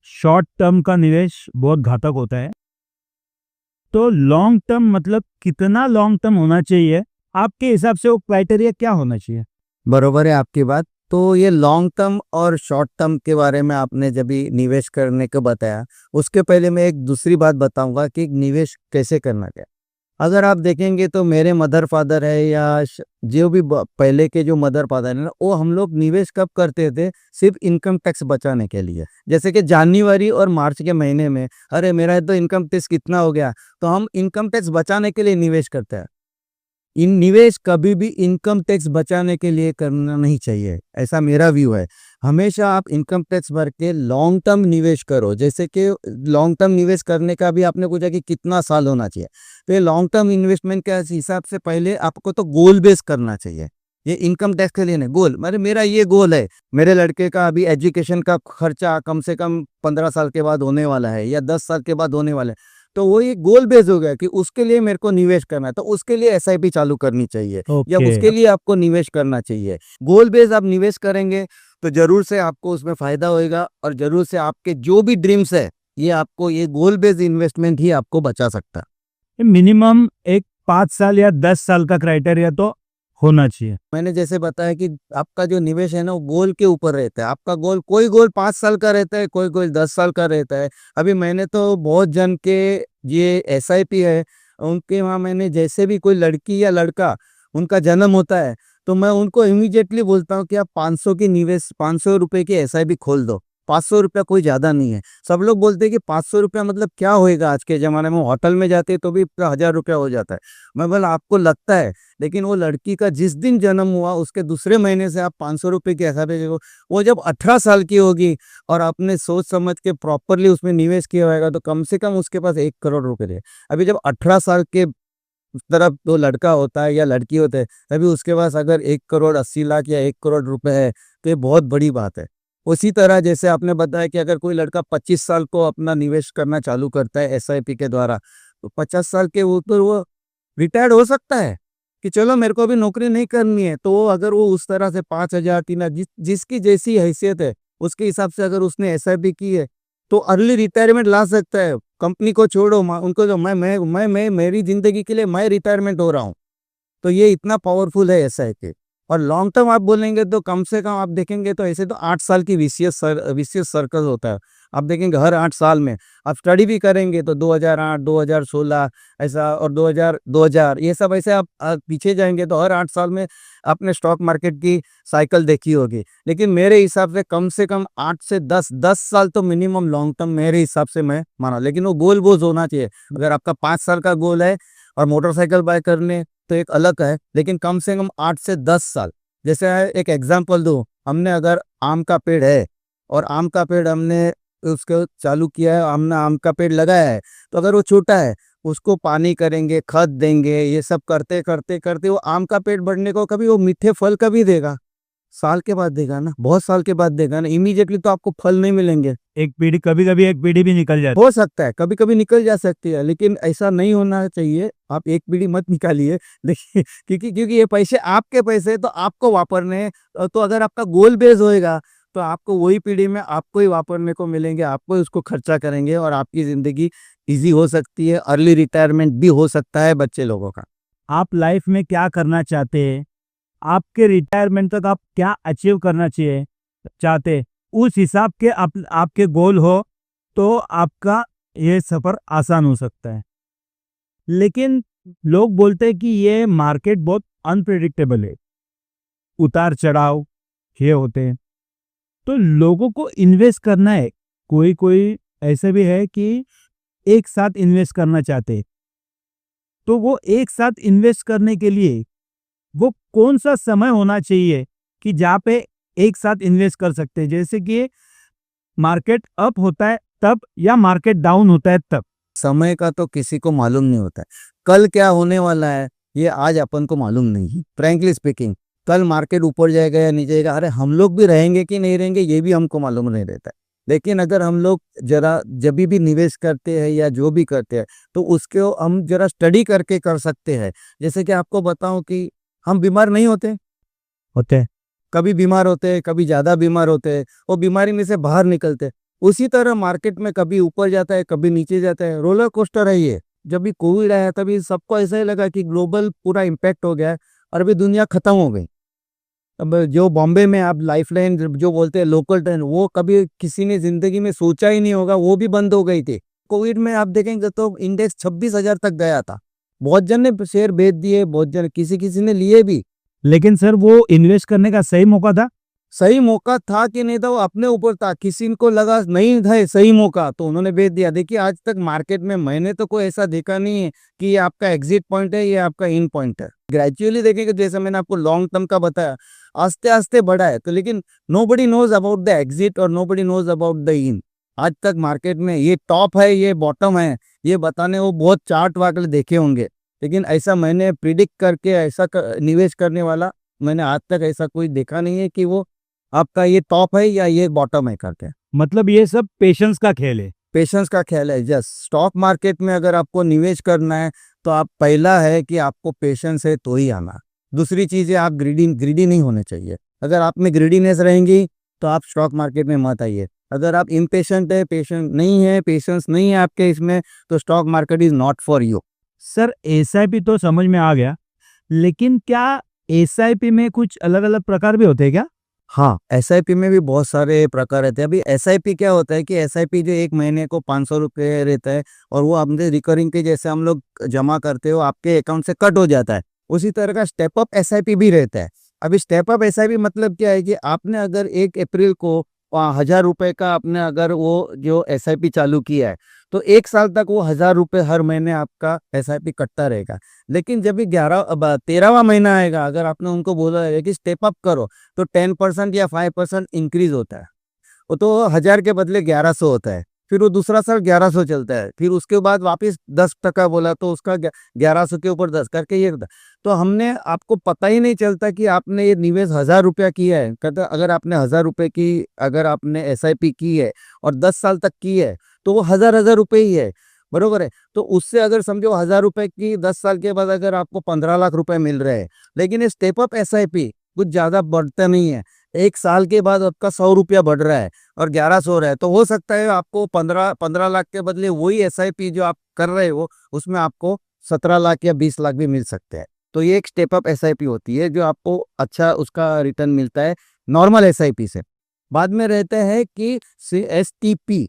शॉर्ट टर्म का निवेश बहुत घातक होता है, तो लॉन्ग टर्म मतलब कितना लॉन्ग टर्म होना चाहिए? आपके हिसाब से वो क्राइटेरिया क्या होना चाहिए? बरोबर है आपकी बात। तो ये लॉन्ग टर्म और शॉर्ट टर्म के बारे में आपने जब भी निवेश करने को बताया, उसके पहले मैं एक दूसरी बात बताऊंगा कि निवेश कैसे करना क्या। अगर आप देखेंगे तो मेरे मदर फादर है या जो भी पहले के जो मदर फादर है ना, वो हम लोग निवेश कब करते थे? सिर्फ इनकम टैक्स बचाने के लिए। जैसे कि जनवरी और मार्च के महीने में अरे मेरा तो इनकम टैक्स कितना हो गया, तो हम इनकम टैक्स बचाने के लिए निवेश करते हैं। इन निवेश कभी भी इनकम टैक्स बचाने के लिए करना नहीं चाहिए, ऐसा मेरा व्यू है। हमेशा आप इनकम टैक्स भर के लॉन्ग टर्म निवेश करो। जैसे कि लॉन्ग टर्म निवेश करने का भी आपने पूछा कि कितना साल होना चाहिए, तो ये लॉन्ग टर्म इन्वेस्टमेंट के हिसाब से पहले आपको तो गोल बेस करना चाहिए ये इनकम टैक्स के लिए नहीं, गोल मेरा ये गोल है, मेरे लड़के का अभी एजुकेशन का खर्चा कम से कम 15 साल के बाद होने वाला है या 10 साल के बाद होने वाला है, तो वो ये गोल बेस हो गया कि उसके लिए मेरे को निवेश करना है, तो उसके लिए एसआईपी चालू करनी चाहिए या ओके। उसके लिए आपको निवेश करना चाहिए। गोल बेस आप निवेश करेंगे तो जरूर से आपको उसमें फायदा होएगा और जरूर से आपके जो भी ड्रीम्स है ये आपको ये गोल बेस्ड इन्वेस्टमेंट ही आपको बचा सकता है। मिनिमम एक 5 साल या 10 साल का क्राइटेरिया तो होना चाहिए। मैंने जैसे बताया कि आपका जो निवेश है ना वो गोल के ऊपर रहता है। आपका गोल कोई गोल 5 साल का रहता है, कोई गोल 10 साल का रहता है। अभी मैंने तो बहुत जन के ये एसआईपी है, उनके वहाँ मैंने जैसे भी कोई लड़की या लड़का उनका जन्म होता है तो मैं उनको इमीडिएटली बोलता हूँ कि आप 500 की निवेश 500 रुपए की एसआईपी खोल दो। 500 रुपया कोई ज़्यादा नहीं है। सब लोग बोलते हैं कि 500 रुपया मतलब क्या होएगा, आज के ज़माने में होटल में जाते तो भी 1000 रुपया हो जाता है। मैं बोला आपको लगता है, लेकिन वो लड़की का जिस दिन जन्म हुआ उसके दूसरे महीने से आप 500 रुपये की एसआईपी देखो, वो जब 18 साल की होगी और आपने सोच समझ के प्रॉपरली उसमें निवेश किया होगा तो कम से कम उसके पास 1 करोड़ रुपए थे। अभी जब 18 साल के उस तरफ वो लड़का होता है या लड़की होते हैं तभी उसके पास अगर 1 करोड़ 80 लाख या 1 करोड़ रुपए है तो ये बहुत बड़ी बात है। उसी तरह जैसे आपने बताया कि अगर कोई लड़का 25 साल को अपना निवेश करना चालू करता है एसआईपी के द्वारा, तो 50 साल के ऊपर वो रिटायर्ड हो सकता है कि चलो मेरे को अभी नौकरी नहीं करनी है, तो वो अगर वो उस तरह से 5,000 3,000 जिसकी जैसी हैसियत है उसके हिसाब से अगर उसने एसआईपी की है तो अर्ली रिटायरमेंट ला सकता है। कंपनी को छोड़ो, उनको जो मैं मेरी जिंदगी के लिए मैं रिटायरमेंट हो रहा हूँ, तो ये इतना पावरफुल है एसआईपी। और लॉन्ग टर्म आप बोलेंगे तो कम से कम आप देखेंगे तो ऐसे तो 8 साल की विशियस सर्कल होता है। आप देखेंगे हर 8 साल में आप स्टडी भी करेंगे तो 2008 2016 ऐसा और 2000 ये सब ऐसे आप पीछे जाएंगे तो हर 8 साल में आपने स्टॉक मार्केट की साइकिल देखी होगी। लेकिन मेरे हिसाब से कम 8 से 10 साल तो मिनिमम लॉन्ग टर्म मेरे हिसाब से मैं माना, लेकिन वो गोल बोझ होना चाहिए। अगर आपका 5 साल का गोल है और मोटरसाइकिल बाय करने तो एक अलग है, लेकिन कम से कम 8 से 10 साल। जैसे एक एग्जांपल दूं, हमने अगर आम का पेड़ है और आम का पेड़ हमने उसको चालू किया है, हमने आम का पेड़ लगाया है, तो अगर वो छोटा है उसको पानी करेंगे, खाद देंगे, ये सब करते करते करते वो आम का पेड़ बढ़ने को कभी वो मीठे फल कभी देगा, साल के बाद देगा ना, बहुत साल के बाद देगा ना। इमीडिएटली तो आपको फल नहीं मिलेंगे। एक पीढ़ी कभी-कभी एक पीढ़ी भी निकल जाती हो सकता है कभी कभी निकल जा सकती है, लेकिन ऐसा नहीं होना चाहिए। आप एक पीढ़ी मत निकालिए, देखिए क्योंकि ये पैसे आपके पैसे हैं, तो आपको वापरने हैं। तो अगर आपका गोल बेस होएगा तो आपको वही पीढ़ी में आपको ही वापरने को मिलेंगे, आपको ही उसको खर्चा करेंगे और आपकी जिंदगी इजी हो सकती है। अर्ली रिटायरमेंट भी हो सकता है बच्चे लोगों का। आप लाइफ में क्या करना चाहते हैं, आपके रिटायरमेंट तक आप क्या अचीव करना चाहते, उस हिसाब के आपके गोल हो तो आपका ये सफ़र आसान हो सकता है। लेकिन लोग बोलते हैं कि ये मार्केट बहुत अनप्रेडिक्टेबल है, उतार चढ़ाव ये होते हैं, तो लोगों को इन्वेस्ट करना है। कोई कोई ऐसे भी है कि एक साथ इन्वेस्ट करना चाहते हैं, तो वो एक साथ इन्वेस्ट करने के लिए वो कौन सा समय होना चाहिए कि जहाँ पे एक साथ इन्वेस्ट कर सकते हैं, जैसे कि मार्केट अप होता है तब या मार्केट डाउन होता है तब। समय का तो किसी को मालूम नहीं होता है, कल क्या होने वाला है ये आज अपन को मालूम नहीं है। फ्रैंकली स्पीकिंग, कल मार्केट ऊपर जाएगा या नीचे जाएगा, अरे हम लोग भी रहेंगे कि नहीं रहेंगे ये भी हमको मालूम नहीं रहता है। लेकिन अगर हम लोग जरा जब भी निवेश करते हैं या जो भी करते हैं तो उसको हम जरा स्टडी करके कर सकते हैं। जैसे कि आपको बताऊं कि हम बीमार नहीं होते, होते हैं। कभी बीमार होते हैं, कभी ज़्यादा बीमार होते हैं, वो बीमारी में से बाहर निकलते हैं। उसी तरह मार्केट में कभी ऊपर जाता है कभी नीचे जाता है, रोलर कोस्टर है ये। जब भी कोविड आया तभी सबको ऐसा ही लगा कि ग्लोबल पूरा इम्पैक्ट हो गया है और अभी दुनिया खत्म हो गई। अब जो बॉम्बे में आप लाइफलाइन जो बोलते हैं लोकल ट्रेन, वो कभी किसी ने जिंदगी में सोचा ही नहीं होगा, वो भी बंद हो गई थी। कोविड में आप देखेंगे तो इंडेक्स 26,000 तक गया था। बहुत जन ने शेयर बेच दिए, बहुत जन किसी किसी ने लिए भी। लेकिन सर वो इन्वेस्ट करने का सही मौका था। सही मौका था कि नहीं था वो अपने ऊपर था। किसी को लगा नहीं था सही मौका तो उन्होंने बेच दिया। देखिए आज तक मार्केट में मैंने तो कोई ऐसा देखा नहीं है कि ये आपका एग्जिट पॉइंट है, ये आपका इन पॉइंट है। ग्रेजुअली देखेंगे, जैसे मैंने आपको लॉन्ग टर्म का बताया, आस्ते आस्ते बढ़ा है। तो लेकिन nobody knows about the exit और nobody knows about the in. आज तक मार्केट में ये टॉप है ये बॉटम है ये बताने वो बहुत चार्ट वाकले देखे होंगे, लेकिन ऐसा मैंने प्रिडिक्ट करके ऐसा निवेश करने वाला मैंने आज तक ऐसा कोई देखा नहीं है कि वो आपका ये टॉप है या ये बॉटम है करके। मतलब ये सब पेशेंस का खेल है। पेशेंस का खेल है। जस्ट स्टॉक मार्केट में अगर आपको निवेश करना है तो आप पहला है कि आपको पेशेंस है तो ही आना। दूसरी चीज़ है आप ग्रीडी ग्रीडी नहीं होने चाहिए। अगर आप में ग्रीडीनेस रहेंगी तो आप स्टॉक मार्केट में मत आइए। अगर आप इम्पेशेंट है, पेशेंट नहीं है, पेशेंस नहीं है आपके इसमें, तो stock market is not for you. Sir SIP तो समझ में आ गया, लेकिन क्या एसआईपी में कुछ अलग-अलग प्रकार भी होते हैं क्या? हाँ, एसआईपी में भी बहुत सारे प्रकार रहते हैं। अभी एसआईपी क्या होता है कि एसआईपी जो 1 महीने को ₹500 रहता है और वो आपने रिकरिंग के जैसे हम लोग जमा करते हो, आपके अकाउंट से कट हो जाता है। उसी तरह का स्टेप अप एसआईपी भी रहता है। अभी स्टेप अप एसआईपी मतलब क्या है कि आपने अगर 1 अप्रैल को ₹1000 का आपने अगर वो जो एसआईपी चालू किया है, तो 1 साल तक वो ₹1000 हर महीने आपका एसआईपी कटता रहेगा। लेकिन जब भी 13वां महीना आएगा, अगर आपने उनको बोला है कि स्टेप अप करो, तो 10% या 5% इंक्रीज़ होता है। वो तो 1000 के बदले 1100 होता है। फिर वो दूसरा साल 1100 चलता है। फिर उसके बाद वापस 10% बोला तो उसका 1100 के ऊपर 10 करके ये होता है। तो हमने आपको पता ही नहीं चलता कि आपने ये निवेश ₹1000 किया है। कहते अगर आपने ₹1000 की अगर आपने एसआईपी की है और 10 साल तक की है, तो वो हज़ार-हज़ार रुपए ही है। बरोबर है? तो उससे अगर समझो ₹1000 की 10 साल के बाद अगर आपको 15 लाख रुपए मिल रहे हैं, लेकिन ये स्टेप अप एसआईपी कुछ ज़्यादा बढ़ता नहीं है। 1 साल के बाद आपका ₹100 बढ़ रहा है और 1100 हो रहा है, तो हो सकता है आपको 15 लाख के बदले वही एसआईपी जो आप कर रहे हो, उसमें आपको 17 लाख या 20 लाख भी मिल सकते हैं। तो ये एक स्टेप अप एसआईपी होती है, जो आपको अच्छा उसका रिटर्न मिलता है नॉर्मल एसआईपी से। बाद में रहता है कि एसटीपी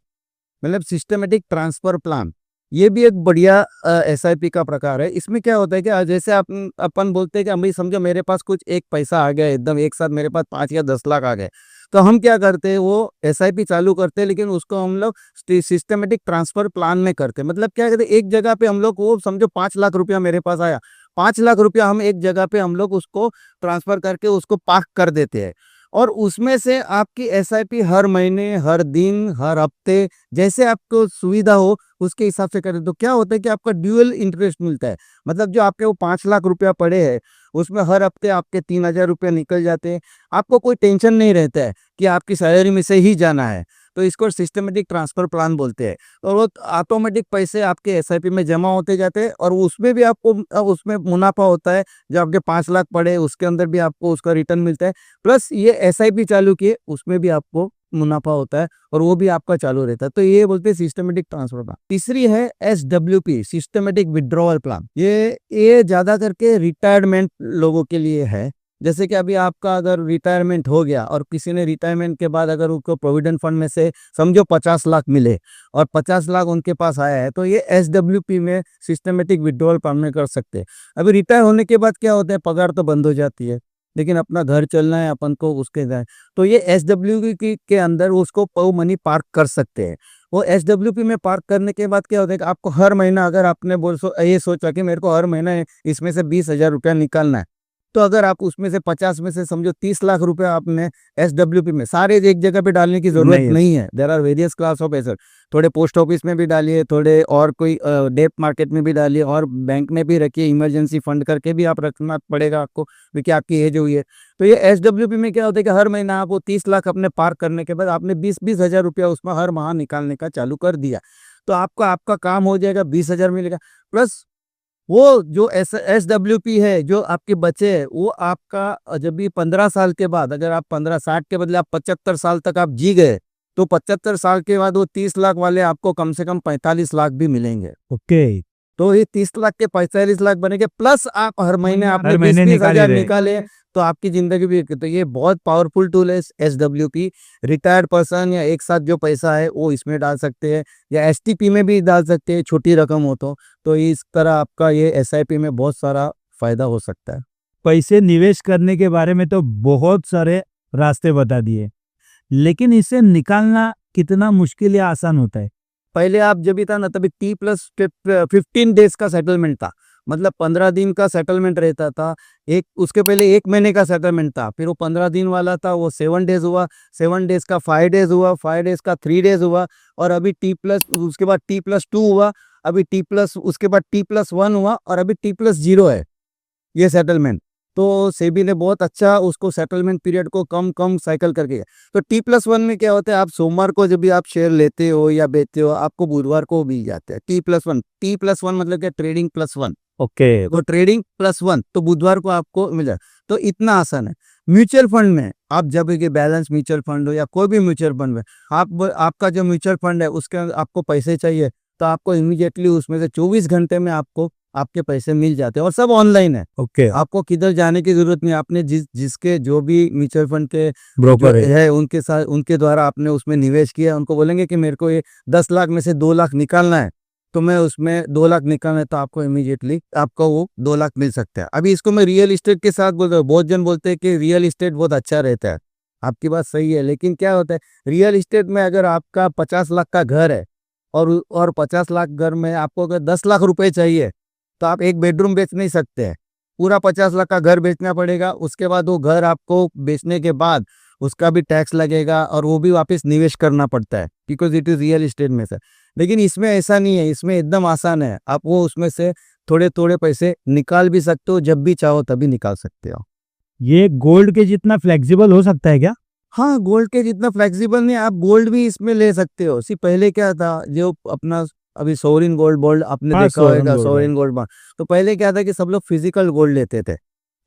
मतलब सिस्टमैटिक ट्रांसफर प्लान। ये भी एक बढ़िया एसआईपी का प्रकार है। इसमें क्या होता है कि जैसे अपन बोलते हैं कि अभी समझो मेरे पास कुछ एक पैसा आ गया एकदम एक साथ मेरे पास 5 या 10 लाख आ गए। तो हम क्या करते हैं वो एसआईपी चालू करते हैं, लेकिन उसको हम लोग सिस्टमैटिक ट्रांसफर प्लान में करते हैं। मतलब क्या कहते हैं एक जगह पे हम लोग वो समझो 5 लाख रुपया मेरे पास आया, 5 लाख रुपया हम एक जगह पे हम लोग उसको ट्रांसफर करके उसको पार्क कर देते हैं। और उसमें से आपकी एसआईपी हर महीने, हर दिन, हर हफ्ते जैसे आपको सुविधा हो उसके हिसाब से करें। तो क्या होता है कि आपका ड्यूअल इंटरेस्ट मिलता है। मतलब जो आपके वो 5 लाख रुपया पड़े हैं, उसमें हर हफ्ते आपके 3000 रुपया निकल जाते हैं। आपको कोई टेंशन नहीं रहता है कि आपकी सैलरी में से ही जाना है। तो इसको सिस्टमैटिक ट्रांसफर प्लान बोलते हैं। और वो ऑटोमेटिक पैसे आपके एसआईपी में जमा होते जाते हैं और उसमें भी आपको उसमें मुनाफा होता है। जो आपके 5 लाख पड़े उसके अंदर भी आपको उसका रिटर्न मिलता है। प्लस ये एसआईपी चालू किए उसमें भी आपको मुनाफा होता है और वो भी आपका चालू रहता है। तो ये बोलते हैं सिस्टमैटिक ट्रांसफर प्लान। तीसरी है एसडब्ल्यूपी सिस्टमैटिक विड्रॉवल प्लान। ये ज़्यादा करके रिटायरमेंट लोगों के लिए है। जैसे कि अभी आपका अगर रिटायरमेंट हो गया और किसी ने रिटायरमेंट के बाद अगर उनको प्रोविडेंट फंड में से समझो 50 लाख मिले और 50 लाख उनके पास आया है, तो ये एसडब्ल्यूपी में सिस्टमैटिक विड्रॉवल प्लान में कर सकते हैं। अभी रिटायर होने के बाद क्या होता है पगार तो बंद हो जाती है, लेकिन अपना घर चलना है अपन को उसके जाए, तो ये एसडब्ल्यूपी के अंदर उसको पव मनी पार्क कर सकते हैं। वो एसडब्ल्यूपी में पार्क करने के बाद क्या होता है कि आपको हर महीना अगर आपने ये सोचा कि मेरे को हर महीना इसमें से 20,000 रुपया निकालना है, तो अगर आप उसमें से 50 में से समझो 30 लाख रुपया आपने एसडब्ल्यूपी में सारे एक जगह पे डालने की जरूरत नहीं है। नहीं है। There are various class of asset. थोड़े पोस्ट ऑफिस में भी डालिए, थोड़े और कोई डेट मार्केट में भी डालिए और बैंक में भी रखिए। इमरजेंसी फंड करके भी आप रखना पड़ेगा आपको, क्योंकि आपकी एज हुई है। तो ये एसडब्ल्यूपी में क्या होता है कि हर महीना आप वो 30 लाख अपने पार्क करने के बाद आपने 20-20 हजार रुपया उसमें हर माह निकालने का चालू कर दिया, तो आपका आपका काम हो जाएगा, 20,000 मिलेगा। प्लस वो जो एसडब्ल्यूपी है जो आपके बचे हैं वो आपका जब भी 15 साल के बाद अगर आप 15-60 के बदले आप 75 साल तक आप जी गए, तो 75 साल के बाद वो 30 लाख वाले आपको कम से कम 45 लाख भी मिलेंगे। ओके। तो ये 30 लाख के 45 लाख बनेंगे, प्लस आप हर महीने आपने हर महीने 20-20 निकाल ही हजार रहे। निकाले, तो आपकी जिंदगी भी। तो ये बहुत पावरफुल टूल है एसडब्ल्यूपी। रिटायर्ड पर्सन या एक साथ जो पैसा है वो इसमें डाल सकते हैं या एसटीपी में भी डाल सकते हैं, छोटी रकम हो तो इस तरह आपका ये एसआईपी में बहुत सारा फायदा हो सकता है। पैसे निवेश करने के बारे में तो बहुत सारे रास्ते बता दिए, लेकिन इसे निकालना कितना मुश्किल या आसान होता है? पहले आप जब भी था ना तभी T+15 डेज का सेटलमेंट था। मतलब 15 दिन का सेटलमेंट रहता था। एक उसके पहले 1 महीने का सेटलमेंट था, फिर वो 15 दिन वाला था वो 7 डेज हुआ, 7 डेज का 5 डेज हुआ, 5 डेज का 3 डेज हुआ, और अभी उसके बाद T+2 हुआ, अभी उसके बाद T+1 हुआ और अभी T+0 है ये सेटलमेंट। तो सेबी ने बहुत अच्छा उसको सेटलमेंट पीरियड को कम कम साइकिल करके। तो T+1 में क्या होता है, आप सोमवार को जब भी आप शेयर लेते हो या बेचते हो, आपको बुधवार को मिल जाते हैं T+1 मतलब क्या, ट्रेडिंग प्लस वन। ओके। तो ट्रेडिंग +1 तो बुधवार को आपको मिल जाए। तो इतना आसान है। म्यूचुअल फंड में आप जब भी बैलेंस म्यूचुअल फंड हो या कोई भी म्यूचुअल फंड में, आपका जो म्यूचुअल फंड है उसके अंदर आपको पैसे चाहिए, तो आपको इमीडिएटली उसमें से 24 घंटे में आपको आपके पैसे मिल जाते हैं, और सब ऑनलाइन है। ओके। आपको किधर जाने की जरूरत नहीं। आपने जिसके जो भी म्यूचुअल फंड के ब्रोकर जो है उनके साथ, उनके द्वारा आपने उसमें निवेश किया, उनको बोलेंगे कि मेरे को ये 10 लाख में से 2 लाख निकालना है, तो मैं उसमें 2 लाख निकालना है, तो आपको इमीडिएटली आपको वो 2 लाख मिल सकता है। अभी इसको मैं रियल एस्टेट के साथ बोल रहा हूँ। बहुत जन बोलते हैं कि रियल एस्टेट बहुत अच्छा रहता है। आपकी बात सही है, लेकिन क्या होता है, रियल एस्टेट में अगर आपका 50 लाख का घर है, और 50 लाख घर में आपको अगर 10 लाख रुपए चाहिए, तो आप एक बेडरूम बेच नहीं सकते हैं। पूरा 50 लाख का घर बेचना पड़ेगा। उसके बाद वो घर आपको बेचने के बाद उसका भी टैक्स लगेगा, और वो भी वापस निवेश करना पड़ता है, because it is real estate में से। लेकिन इसमें ऐसा नहीं है, इसमें एकदम आसान है। आप वो उसमें से थोड़े थोड़े पैसे निकाल भी सकते हो, जब भी चाहो तभी निकाल सकते हो। ये गोल्ड के जितना फ्लेक्सिबल हो सकता है क्या? हाँ, गोल्ड के जितना फ्लेक्सिबल नहीं, आप गोल्ड भी इसमें ले सकते हो। पहले क्या था, जो अपना अभी सोवरिन गोल्ड बॉन्ड आपने हाँ, देखा सोवरेन होगा, गोल्ड सोवरिन गोल्ड बॉन्ड। तो पहले क्या था कि सब लोग फिजिकल गोल्ड लेते थे।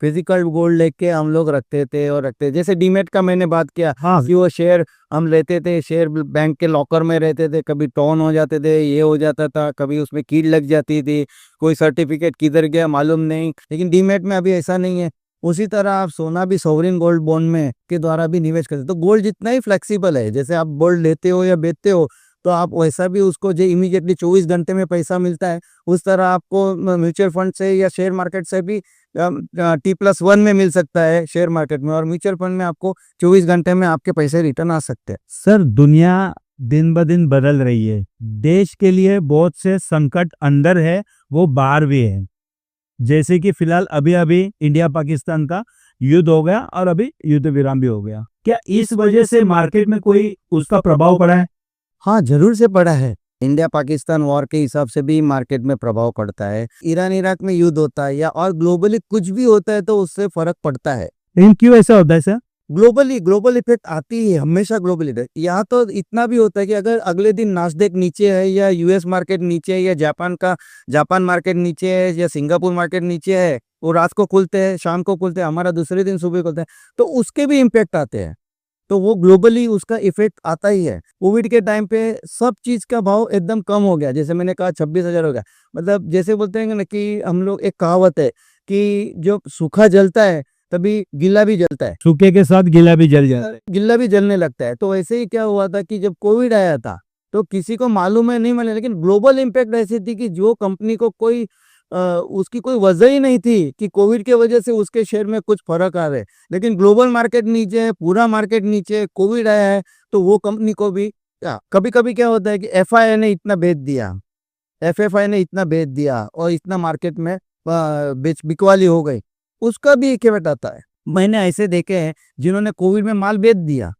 फिजिकल गोल्ड लेके हम लोग रखते थे और रखते, जैसे डीमेट का मैंने बात किया हाँ। कि वो शेयर हम लेते थे, शेयर बैंक के लॉकर में रहते थे, कभी टॉन हो जाते थे, ये हो जाता था, कभी उसमें कील लग जाती थी, कोई सर्टिफिकेट किधर गया मालूम नहीं। लेकिन डीमेट में अभी ऐसा नहीं है। उसी तरह आप सोना भी सोवरिन गोल्ड बॉन्ड में के द्वारा भी निवेश करते। तो गोल्ड जितना ही फ्लेक्सिबल है, जैसे आप गोल्ड लेते हो या बेचते हो, तो आप वैसा भी उसको जो इमीडिएटली 24 घंटे में पैसा मिलता है, उस तरह आपको म्यूचुअल फंड से या शेयर मार्केट से भी T+1 में मिल सकता है शेयर मार्केट में, और म्यूचुअल फंड में आपको 24 घंटे में आपके पैसे रिटर्न आ सकते हैं। सर, दुनिया दिन ब दिन बदल रही है। देश के लिए बहुत से संकट अंदर है, वो बाहर भी है। जैसे कि फिलहाल अभी अभी इंडिया पाकिस्तान का युद्ध हो गया, और अभी युद्ध विराम भी हो गया। क्या इस वजह से मार्केट में कोई उसका प्रभाव पड़ा है? हाँ, जरूर से पड़ा है। इंडिया पाकिस्तान वॉर के हिसाब से भी मार्केट में प्रभाव पड़ता है। ईरान इराक में युद्ध होता है या और ग्लोबली कुछ भी होता है, तो उससे फर्क पड़ता है। लेकिन क्यों ऐसा होता है सर? ग्लोबल इफेक्ट आती है हमेशा। ग्लोबल इफेक्ट यहाँ तो इतना भी होता है कि अगर अगले दिन नास्डेक नीचे है, या यूएस मार्केट नीचे है, या जापान मार्केट नीचे है, या सिंगापुर मार्केट नीचे है, वो रात को खुलते हैं, शाम को खुलते हैं, हमारा दूसरे दिन सुबह खुलता है, तो उसके भी इम्पेक्ट आते हैं। तो वो ग्लोबली उसका इफेक्ट आता ही है। कोविड के टाइम पे सब चीज का भाव एकदम कम हो गया। जैसे मैंने कहा 26,000 हो गया। मतलब जैसे बोलते हैं ना कि हम लोग, एक कहावत है कि जो सूखा जलता है तभी गीला भी जलता है, सूखे के साथ गीला भी जल जाता है। गिल्ला भी जलने लगता है। तो वैसे ही क्या हुआ था कि जब कोविड आया था, तो किसी को मालूम है नहीं मालूम, लेकिन ग्लोबल इम्पैक्ट ऐसी थी कि जो कंपनी को उसकी कोई वजह ही नहीं थी कि कोविड के वजह से उसके शेयर में कुछ फर्क आ रहा है। लेकिन ग्लोबल मार्केट नीचे है, पूरा मार्केट नीचे है, कोविड आया है, तो वो कंपनी को भी कभी कभी क्या होता है कि एफआई ने इतना बेच दिया, एफएफआई ने इतना बेच दिया, और इतना मार्केट में बिकवाली हो गई, उसका भी एक इफेक्ट आता है। मैंने ऐसे देखे हैं जिन्होंने कोविड में माल बेच दिया,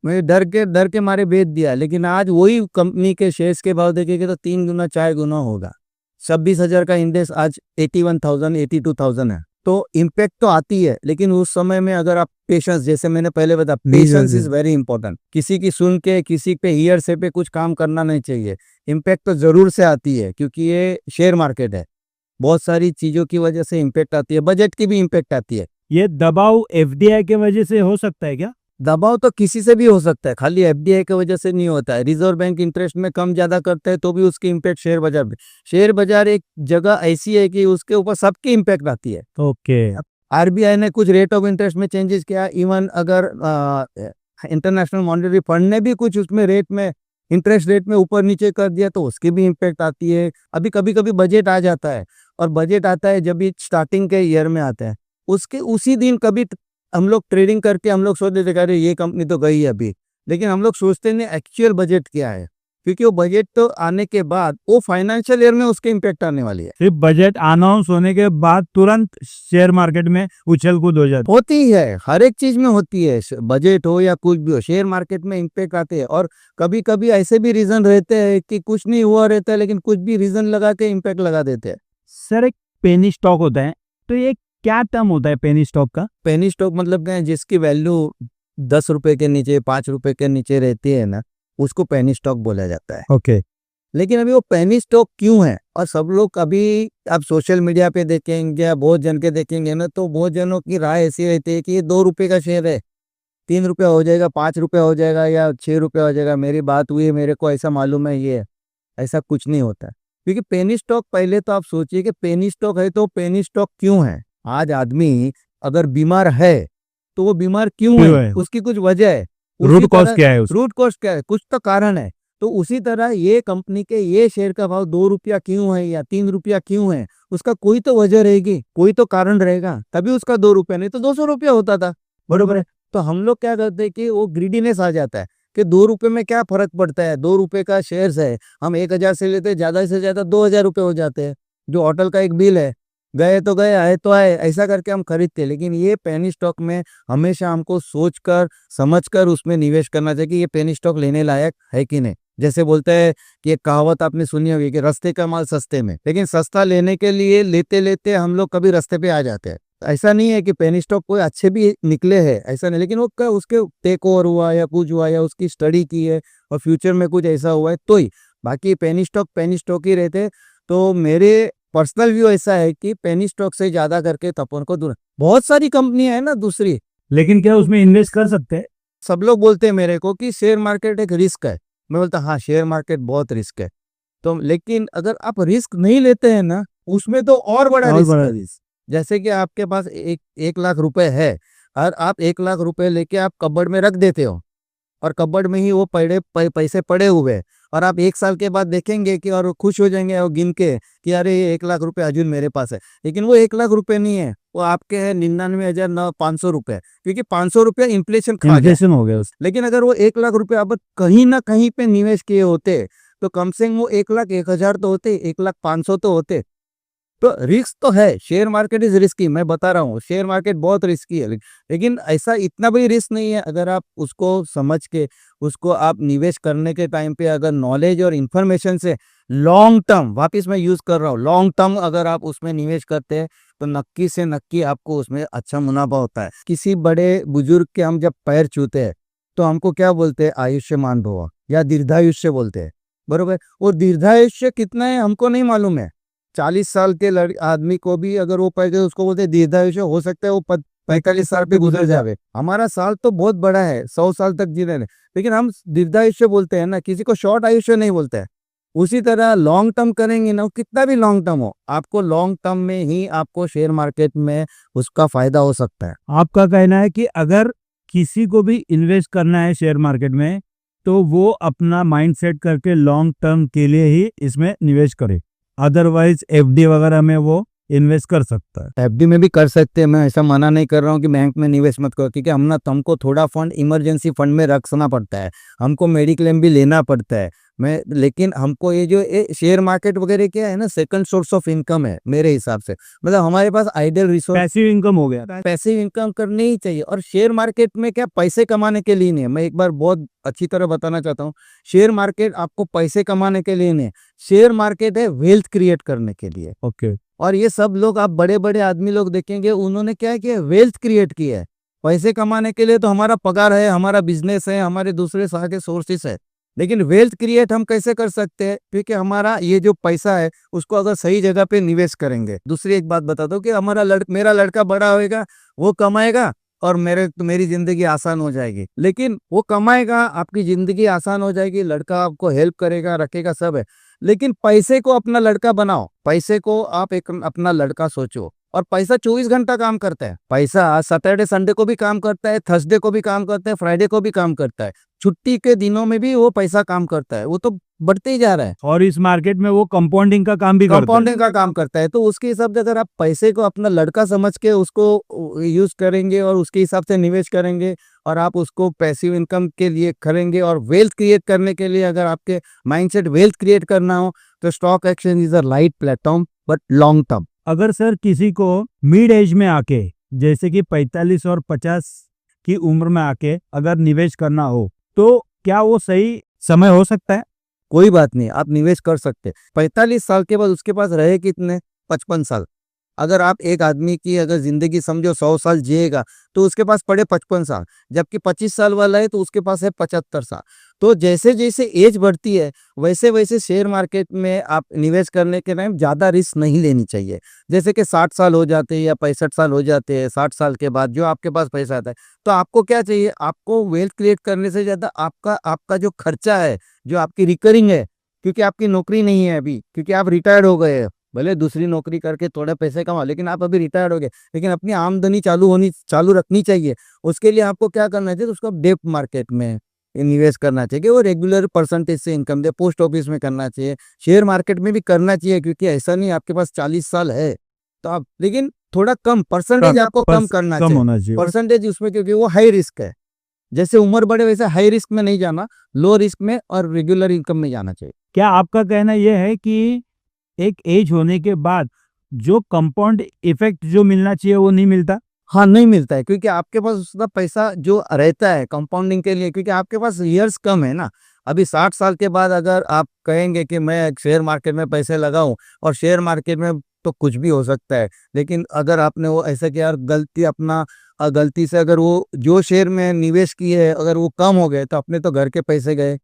मैं डर के मारे बेच दिया, लेकिन आज वही कंपनी के शेयर्स के भाव देखेंगे तो 3 गुना 4 गुना होगा। 26,000 का इंडेक्स आज 81,000 82,000 है। तो इम्पैक्ट तो आती है, लेकिन उस समय में अगर आप पेशेंस, जैसे मैंने पहले बताया, पेशेंस इज वेरी इंपॉर्टेंट। किसी की सुन के, किसी पे ईयर से पे कुछ काम करना नहीं चाहिए। इम्पैक्ट तो जरूर से आती है, क्योंकि ये शेयर मार्केट है। बहुत सारी चीजों की वजह से इम्पैक्ट आती है, बजट की भी इम्पैक्ट आती है। ये दबाव एफडीआई के वजह से हो सकता है क्या? दबाव तो किसी से भी हो सकता है, खाली एफडीआई की वजह से नहीं होता है। रिजर्व बैंक इंटरेस्ट में कम ज्यादा करता है, तो भी उसकी इम्पैक्ट शेयर बाजार में। शेयर बाजार एक जगह ऐसी है कि उसके ऊपर सबकी इम्पैक्ट आती है। ओके। आरबीआई ने कुछ रेट ऑफ इंटरेस्ट में चेंजेस किया, इवन अगर इंटरनेशनल मॉनेटरी फंड ने भी कुछ उसमें रेट में, इंटरेस्ट रेट में ऊपर नीचे कर दिया, तो उसकी भी इम्पैक्ट आती है। अभी कभी कभी बजट आ जाता है, और बजट आता है जब भी स्टार्टिंग के ईयर में आता है, उसके उसी दिन कभी हम लोग ट्रेडिंग करके हम लोग सोचते थे अरे ये कंपनी तो गई है अभी, लेकिन हम लोग सोचते नहीं एक्चुअल बजट क्या है, क्योंकि वो बजट तो आने के बाद वो फाइनेंशियल ईयर में उसके इम्पैक्ट आने वाली है। सिर्फ बजट अनाउंस होने के बाद तुरंत शेयर मार्केट में उछल कूद हो जाती होती है, हर एक चीज में होती है, बजट हो या कुछ भी हो, शेयर मार्केट में इम्पैक्ट आते हैं। और कभी कभी ऐसे भी रीजन रहते हैं कि कुछ नहीं हुआ रहता है, लेकिन कुछ भी रीजन लगा के इम्पैक्ट लगा देते हैं। सर, एक पेनी स्टॉक होता है, तो ये क्या टर्म होता है पेनी स्टॉक का? पेनी स्टॉक मतलब क्या है, जिसकी वैल्यू 10 रुपए के नीचे 5 रुपए के नीचे रहती है ना, उसको पेनी स्टॉक बोला जाता है। ओके। लेकिन अभी वो पेनी स्टॉक क्यों है, और सब लोग अभी आप सोशल मीडिया पे देखेंगे या बहुत जन के देखेंगे ना, तो बहुत जनों की राय ऐसी रहती है कि ये 2 रुपए का शेयर है, 3 रुपया हो जाएगा, 5 रुपया हो जाएगा या 6 रुपया हो जाएगा, मेरी बात हुई है, मेरे को ऐसा मालूम है ये है। ऐसा कुछ नहीं होता है। क्योंकि पेनी स्टॉक, पहले तो आप सोचिए कि पेनी स्टॉक है तो पेनी स्टॉक क्यों है। आज आदमी अगर बीमार है तो वो बीमार क्यों क्यों है, है? उसकी कुछ वजह है। रूट कॉज क्या है उसका? रूट कॉज क्या है, कुछ तो कारण है। तो उसी तरह ये कंपनी के ये शेयर का भाव 2 रुपया क्यों है या 3 रुपया क्यों है, उसका कोई तो वजह रहेगी, कोई तो कारण रहेगा, तभी उसका 2 रुपया, नहीं तो 200 रुपया होता था। बरोबर है। तो हम लोग क्या करते हैं कि वो ग्रीडीनेस आ जाता है कि 2 रुपए में क्या फर्क पड़ता है, 2 रुपए का शेयर्स है, हम 1000 से लेते हैं, ज्यादा से ज्यादा 2000 रुपये हो जाते हैं। जो होटल का एक बिल है, गए तो गए, आए तो आए, ऐसा करके हम खरीदते हैं। लेकिन ये पेनी स्टॉक में हमेशा हमको सोचकर समझकर उसमें निवेश करना चाहिए कि ये पेनी स्टॉक लेने लायक है कि नहीं। जैसे बोलते हैं कि एक कहावत आपने सुनी होगी कि रास्ते का माल सस्ते में, लेकिन सस्ता लेने के लिए लेते लेते हम लोग कभी रास्ते पे आ जाते हैं। ऐसा नहीं है कि पेनी स्टॉक कोई अच्छे भी निकले हैं, ऐसा नहीं, लेकिन वो उसके टेक ओवर हुआ या कुछ हुआ या उसकी स्टडी की है और फ्यूचर में कुछ ऐसा हुआ है तो ही, बाकी पेनी स्टॉक ही रहते। तो मेरे पर्सनल व्यू ऐसा है कि पेनी स्टॉक से ज्यादा करके तपन को दूर, बहुत सारी कंपनियां है ना दूसरी, लेकिन क्या उसमें इन्वेस्ट कर सकते हैं? सब लोग बोलते हैं मेरे को कि शेयर मार्केट एक रिस्क है। मैं बोलता हाँ, शेयर मार्केट बहुत रिस्क है। तो लेकिन अगर आप रिस्क नहीं लेते हैं ना, उसमें तो और बड़ा और रिस्क बड़ा है। रिस्क। जैसे कि आपके पास 1 लाख रुपए है और आप 1 लाख रुपए लेके आप कबर्ड में रख देते हो और कबर्ड में ही वो पैसे पड़े हुए हैं, और आप 1 साल के बाद देखेंगे कि और खुश हो जाएंगे और गिन के कि अरे ये 1 लाख रुपए अर्जुन मेरे पास है। लेकिन वो 1 लाख रुपए नहीं है, वो आपके है 99,500 रुपए, क्योंकि 500 रुपया इन्फ्लेशन खा गया। इन्फ्लेशन हो गया उसका। लेकिन अगर वो 1 लाख रुपए आप कहीं ना कहीं पे निवेश किए होते तो कम से कम वो 1,01,000 तो होते, 1,05,000 तो होते। तो रिस्क तो है, शेयर मार्केट इज रिस्की, मैं बता रहा हूँ शेयर मार्केट बहुत रिस्की है। लेकिन ऐसा इतना भी रिस्क नहीं है अगर आप उसको समझ के उसको आप निवेश करने के टाइम पे अगर नॉलेज और इन्फॉर्मेशन से लॉन्ग टर्म, वापिस मैं यूज कर रहा हूँ लॉन्ग टर्म, अगर आप उसमें निवेश करते हैं तो नक्की से नक्की आपको उसमें अच्छा मुनाफा होता है। किसी बड़े बुजुर्ग के हम जब पैर छूते हैं तो हमको क्या बोलते हैं, आयुष्मान भव या दीर्घायुष्य बोलते हैं। बरोबर। और दीर्घायुष्य कितना है हमको नहीं मालूम है। 40 साल के आदमी को भी अगर वो पैसे उसको बोलते दीर्घायुष्य, हो सकता है वो 45 साल पे गुजर जावे। हमारा साल तो बहुत बड़ा है, 100 साल तक जीने ने, लेकिन हम दीर्घायुष्य बोलते हैं ना, किसी को शॉर्ट आयुष्य नहीं बोलते हैं। उसी तरह लॉन्ग टर्म करेंगे ना, कितना भी लॉन्ग टर्म हो, आपको लॉन्ग टर्म में ही आपको शेयर मार्केट में उसका फायदा हो सकता है। आपका कहना है कि अगर किसी को भी इन्वेस्ट करना है शेयर मार्केट में तो वो अपना माइंड सेट करके लॉन्ग टर्म के लिए ही इसमें निवेश करे, अदरवाइज एफडी वगैरह में वो इन्वेस्ट कर सकता है। एफडी में भी कर सकते हैं, मैं ऐसा मना नहीं कर रहा हूँ कि बैंक में निवेश मत करो, क्योंकि हमको थोड़ा फंड इमरजेंसी फंड में रखना पड़ता है, हमको मेडिक्लेम भी लेना पड़ता है। लेकिन हमको ये जो शेयर मार्केट वगैरह क्या है ना, सेकंड सोर्स ऑफ इनकम है मेरे हिसाब से। मतलब हमारे पास आइडियल रिसोर्स, पैसिव इनकम हो गया। पैसिव इनकम करनी ही चाहिए। और शेयर मार्केट में क्या पैसे कमाने के लिए नहीं है, मैं एक बार बहुत अच्छी तरह बताना चाहता हूँ, शेयर मार्केट आपको पैसे कमाने के लिए नहीं है, शेयर मार्केट है वेल्थ क्रिएट करने के लिए। ओके। और ये सब लोग, आप बड़े बड़े आदमी लोग देखेंगे, उन्होंने क्या किया, वेल्थ क्रिएट किया है। पैसे कमाने के लिए तो हमारा पगार है, हमारा बिजनेस है, हमारे दूसरे सारे सोर्सेस है, लेकिन वेल्थ क्रिएट हम कैसे कर सकते हैं, क्योंकि हमारा ये जो पैसा है उसको अगर सही जगह पे निवेश करेंगे। दूसरी एक बात बता दो कि मेरा लड़का बड़ा होएगा, वो कमाएगा और मेरी जिंदगी आसान हो जाएगी। लेकिन वो कमाएगा, आपकी जिंदगी आसान हो जाएगी, लड़का आपको हेल्प करेगा, रखेगा, सब है। लेकिन पैसे को अपना लड़का बनाओ, पैसे को आप एक अपना लड़का सोचो। और पैसा 24 घंटा काम करता है, पैसा सैटरडे संडे को भी काम करता है, थर्सडे को भी काम करता है, फ्राइडे को भी काम करता है, छुट्टी के दिनों में भी वो पैसा काम करता है, वो तो बढ़ते ही जा रहा है। और इस मार्केट में वो कंपाउंडिंग का काम भी करता है। कंपाउंडिंग का काम करता है। तो उसके हिसाब से अगर आप पैसे को अपना लड़का समझ के उसको यूज करेंगे और उसके हिसाब से निवेश करेंगे और आप उसको पैसिव इनकम के लिए करेंगे और वेल्थ क्रिएट करने के लिए, अगर आपके माइंडसेट वेल्थ क्रिएट करना हो तो stock exchange is a right platform, but long term. अगर सर किसी को मिड एज में आके, जैसे कि 45 और 50 की उम्र में आके अगर निवेश करना हो तो क्या वो सही समय हो सकता है? कोई बात नहीं, आप निवेश कर सकते हैं। 45 साल के बाद उसके पास रहे कितने, 55 साल, अगर आप एक आदमी की अगर ज़िंदगी समझो 100 साल जिएगा, तो उसके पास पड़े 55 साल, जबकि 25 साल वाला है तो उसके पास है 75 साल। तो जैसे-जैसे एज बढ़ती है, वैसे-वैसे शेयर मार्केट में आप निवेश करने के टाइम ज़्यादा रिस्क नहीं लेनी चाहिए। जैसे कि 60 साल हो जाते हैं या 65 साल हो जाते हैं, 60 साल के बाद जो आपके पास पैसा आता है, तो आपको क्या चाहिए? आपको वेल्थ क्रिएट करने से ज़्यादा आपका आपका जो खर्चा है, जो आपकी रिकरिंग है, क्योंकि आपकी नौकरी नहीं है अभी, क्योंकि आप रिटायर्ड हो गए हो। भले दूसरी नौकरी करके थोड़े पैसे कमाओ, लेकिन आप अभी रिटायर्ड हो गए, लेकिन अपनी आमदनी चालू रखनी चाहिए। उसके लिए आपको क्या करना चाहिए? तो उसको डेब्ट मार्केट में निवेश करना चाहिए, वो रेगुलर परसेंटेज से इनकम दे, पोस्ट ऑफिस में करना चाहिए, शेयर मार्केट में भी करना चाहिए, क्योंकि ऐसा नहीं आपके पास 40 साल है, तो आप लेकिन थोड़ा कम परसेंटेज आपको कम करना कम चाहिए। होना चाहिए। परसेंटेज उसमें, क्योंकि वो हाई रिस्क है। जैसे उम्र बढ़े वैसे हाई रिस्क में नहीं जाना, लो रिस्क में और रेगुलर इनकम में जाना चाहिए। क्या आपका कहना यह है कि एक एज होने के बाद जो कंपाउंड इफेक्ट जो मिलना चाहिए वो नहीं मिलता? हाँ, नहीं मिलता है, क्योंकि आपके पास उतना पैसा जो रहता है कंपाउंडिंग के लिए, क्योंकि आपके पास ईयर्स कम है ना। अभी 60 साल के बाद अगर आप कहेंगे कि मैं शेयर मार्केट में पैसे लगाऊं, और शेयर मार्केट में तो कुछ भी हो सकता है, लेकिन अगर आपने वो ऐसा किया और गलती से अगर वो जो शेयर में निवेश किए है अगर वो कम हो गए, तो अपने तो घर के पैसे गए,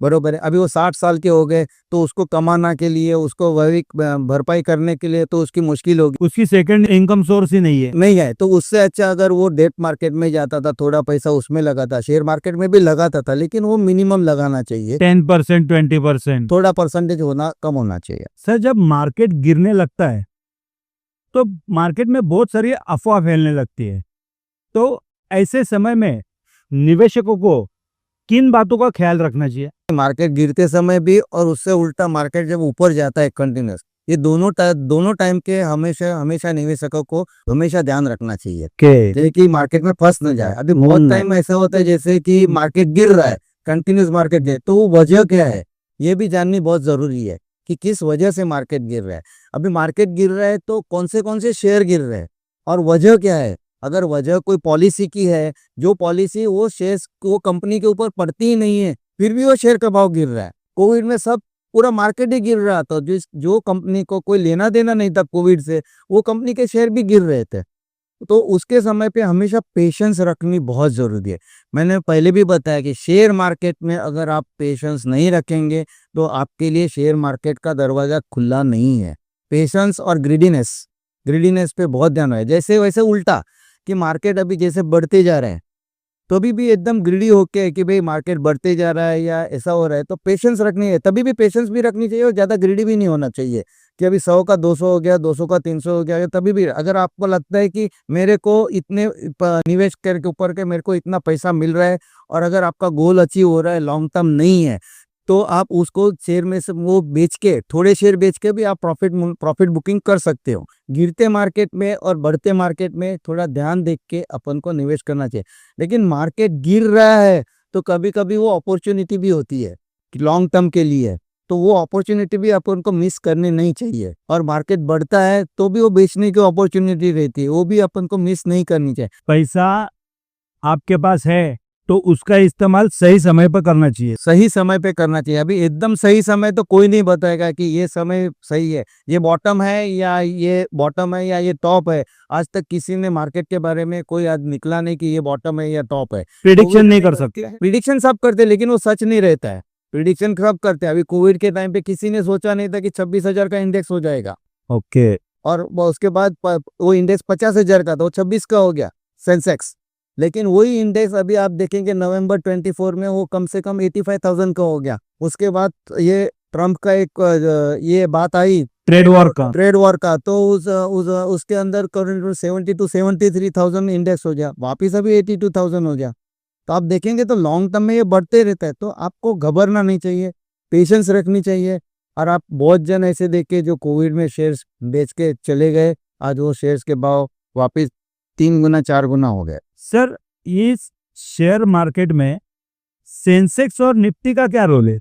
बरोबर है। अभी वो 60 साल के हो गए, तो उसको कमाना के लिए, उसको वही भरपाई करने के लिए तो उसकी मुश्किल होगी। उसकी सेकंड इनकम सोर्स ही नहीं है। नहीं है, तो उससे अच्छा अगर वो डेट मार्केट में जाता था, थोड़ा पैसा उसमें लगाता, शेयर मार्केट में भी लगाता था, लेकिन वो मिनिमम लगाना चाहिए, 10%, 20%। थोड़ा परसेंटेज होना कम होना चाहिए। सर, जब मार्केट गिरने लगता है तो मार्केट में बहुत सारी अफवाह फैलने लगती है, तो ऐसे समय में निवेशकों को किन बातों का ख्याल रखना चाहिए? मार्केट गिरते समय भी और उससे उल्टा मार्केट जब ऊपर जाता है कंटिन्यूस, ये दोनों टाइम के हमेशा हमेशा निवेशकों को हमेशा ध्यान रखना चाहिए, जैसे कि मार्केट में फंस न जाए। अभी बहुत टाइम ऐसा होता है जैसे कि मार्केट गिर रहा है, कंटिन्यूस मार्केट गिर, तो वो वजह क्या है ये भी जाननी बहुत जरूरी है, कि किस वजह से मार्केट गिर रहा है। अभी मार्केट गिर रहा है तो कौन से शेयर गिर रहे हैं और वजह क्या है। अगर वजह कोई पॉलिसी की है, जो पॉलिसी वो शेयर्स को कंपनी के ऊपर पड़ती ही नहीं है, फिर भी वो शेयर का भाव गिर रहा है। कोविड में सब पूरा मार्केट ही गिर रहा था, जो कंपनी को कोई लेना देना नहीं था कोविड से, वो कंपनी के शेयर भी गिर रहे थे। तो उसके समय पे हमेशा पेशेंस रखनी बहुत ज़रूरी है। मैंने पहले भी बताया कि शेयर मार्केट में अगर आप पेशेंस नहीं रखेंगे, तो आपके लिए शेयर मार्केट का दरवाज़ा खुला नहीं है। पेशेंस और ग्रीडीनेस पे बहुत ध्यान रहे। जैसे वैसे उल्टा, कि मार्केट अभी जैसे बढ़ते जा रहे हैं, तो अभी भी एकदम ग्रीडी होके कि भाई मार्केट बढ़ते जा रहा है या ऐसा हो रहा है, तो पेशेंस रखनी है। तभी भी पेशेंस भी रखनी चाहिए और ज़्यादा ग्रीडी भी नहीं होना चाहिए, कि अभी 100 का 200 हो गया, 200 का 300 हो गया, तभी भी अगर आपको लगता है कि मेरे को इतने निवेश करके ऊपर के मेरे को इतना पैसा मिल रहा है, और अगर आपका गोल अचीव हो रहा है, लॉन्ग टर्म नहीं है, तो आप उसको शेयर में से वो बेच के, थोड़े शेयर बेच के भी आप प्रॉफिट बुकिंग कर सकते हो। गिरते मार्केट में और बढ़ते मार्केट में थोड़ा ध्यान देख के अपन को निवेश करना चाहिए। लेकिन मार्केट गिर रहा है तो कभी-कभी वो अपॉर्चुनिटी भी होती है कि लॉन्ग टर्म के लिए, तो वो अपॉर्चुनिटी भी अपन को मिस करनी नहीं चाहिए। और मार्केट बढ़ता है तो भी वो बेचने की अपॉर्चुनिटी रहती है, वो भी अपन को मिस नहीं करनी चाहिए। पैसा आपके पास है तो उसका इस्तेमाल सही समय पर करना चाहिए। सही समय पे करना चाहिए। अभी एकदम सही समय तो कोई नहीं बताएगा कि ये समय सही है, ये बॉटम है या ये टॉप है। आज तक किसी ने मार्केट के बारे में कोई आज निकला नहीं कि ये बॉटम है या टॉप है। प्रिडिक्शन नहीं कर सकते। प्रिडिक्शन सब करते हैं, लेकिन वो सच नहीं रहता है। प्रिडिक्शन सब करते हैं। अभी कोविड के टाइम पे किसी ने सोचा नहीं था कि 26,000 का इंडेक्स हो जाएगा, ओके। और उसके बाद वो इंडेक्स 50,000 का था, वो 26 का हो गया सेंसेक्स। लेकिन वही इंडेक्स अभी आप देखेंगे नवंबर 24 में वो कम से कम 85,000 का हो गया। उसके बाद ये ट्रम्प का एक ये बात आई ट्रेड वॉर का तो उसके अंदर 70 to 73,000 इंडेक्स हो गया, वापिस अभी 82,000 हो गया। तो आप देखेंगे तो लॉन्ग टर्म में ये बढ़ते रहता है, तो आपको घबराना नहीं चाहिए, पेशेंस रखनी चाहिए। और आप बहुत जन ऐसे देखे जो कोविड में शेयर्स बेच के चले गए, आज वो शेयर्स के भाव वापिस 3 गुना 4 गुना हो गए। सर, इस शेयर मार्केट में सेंसेक्स और निफ्टी का क्या रोल है?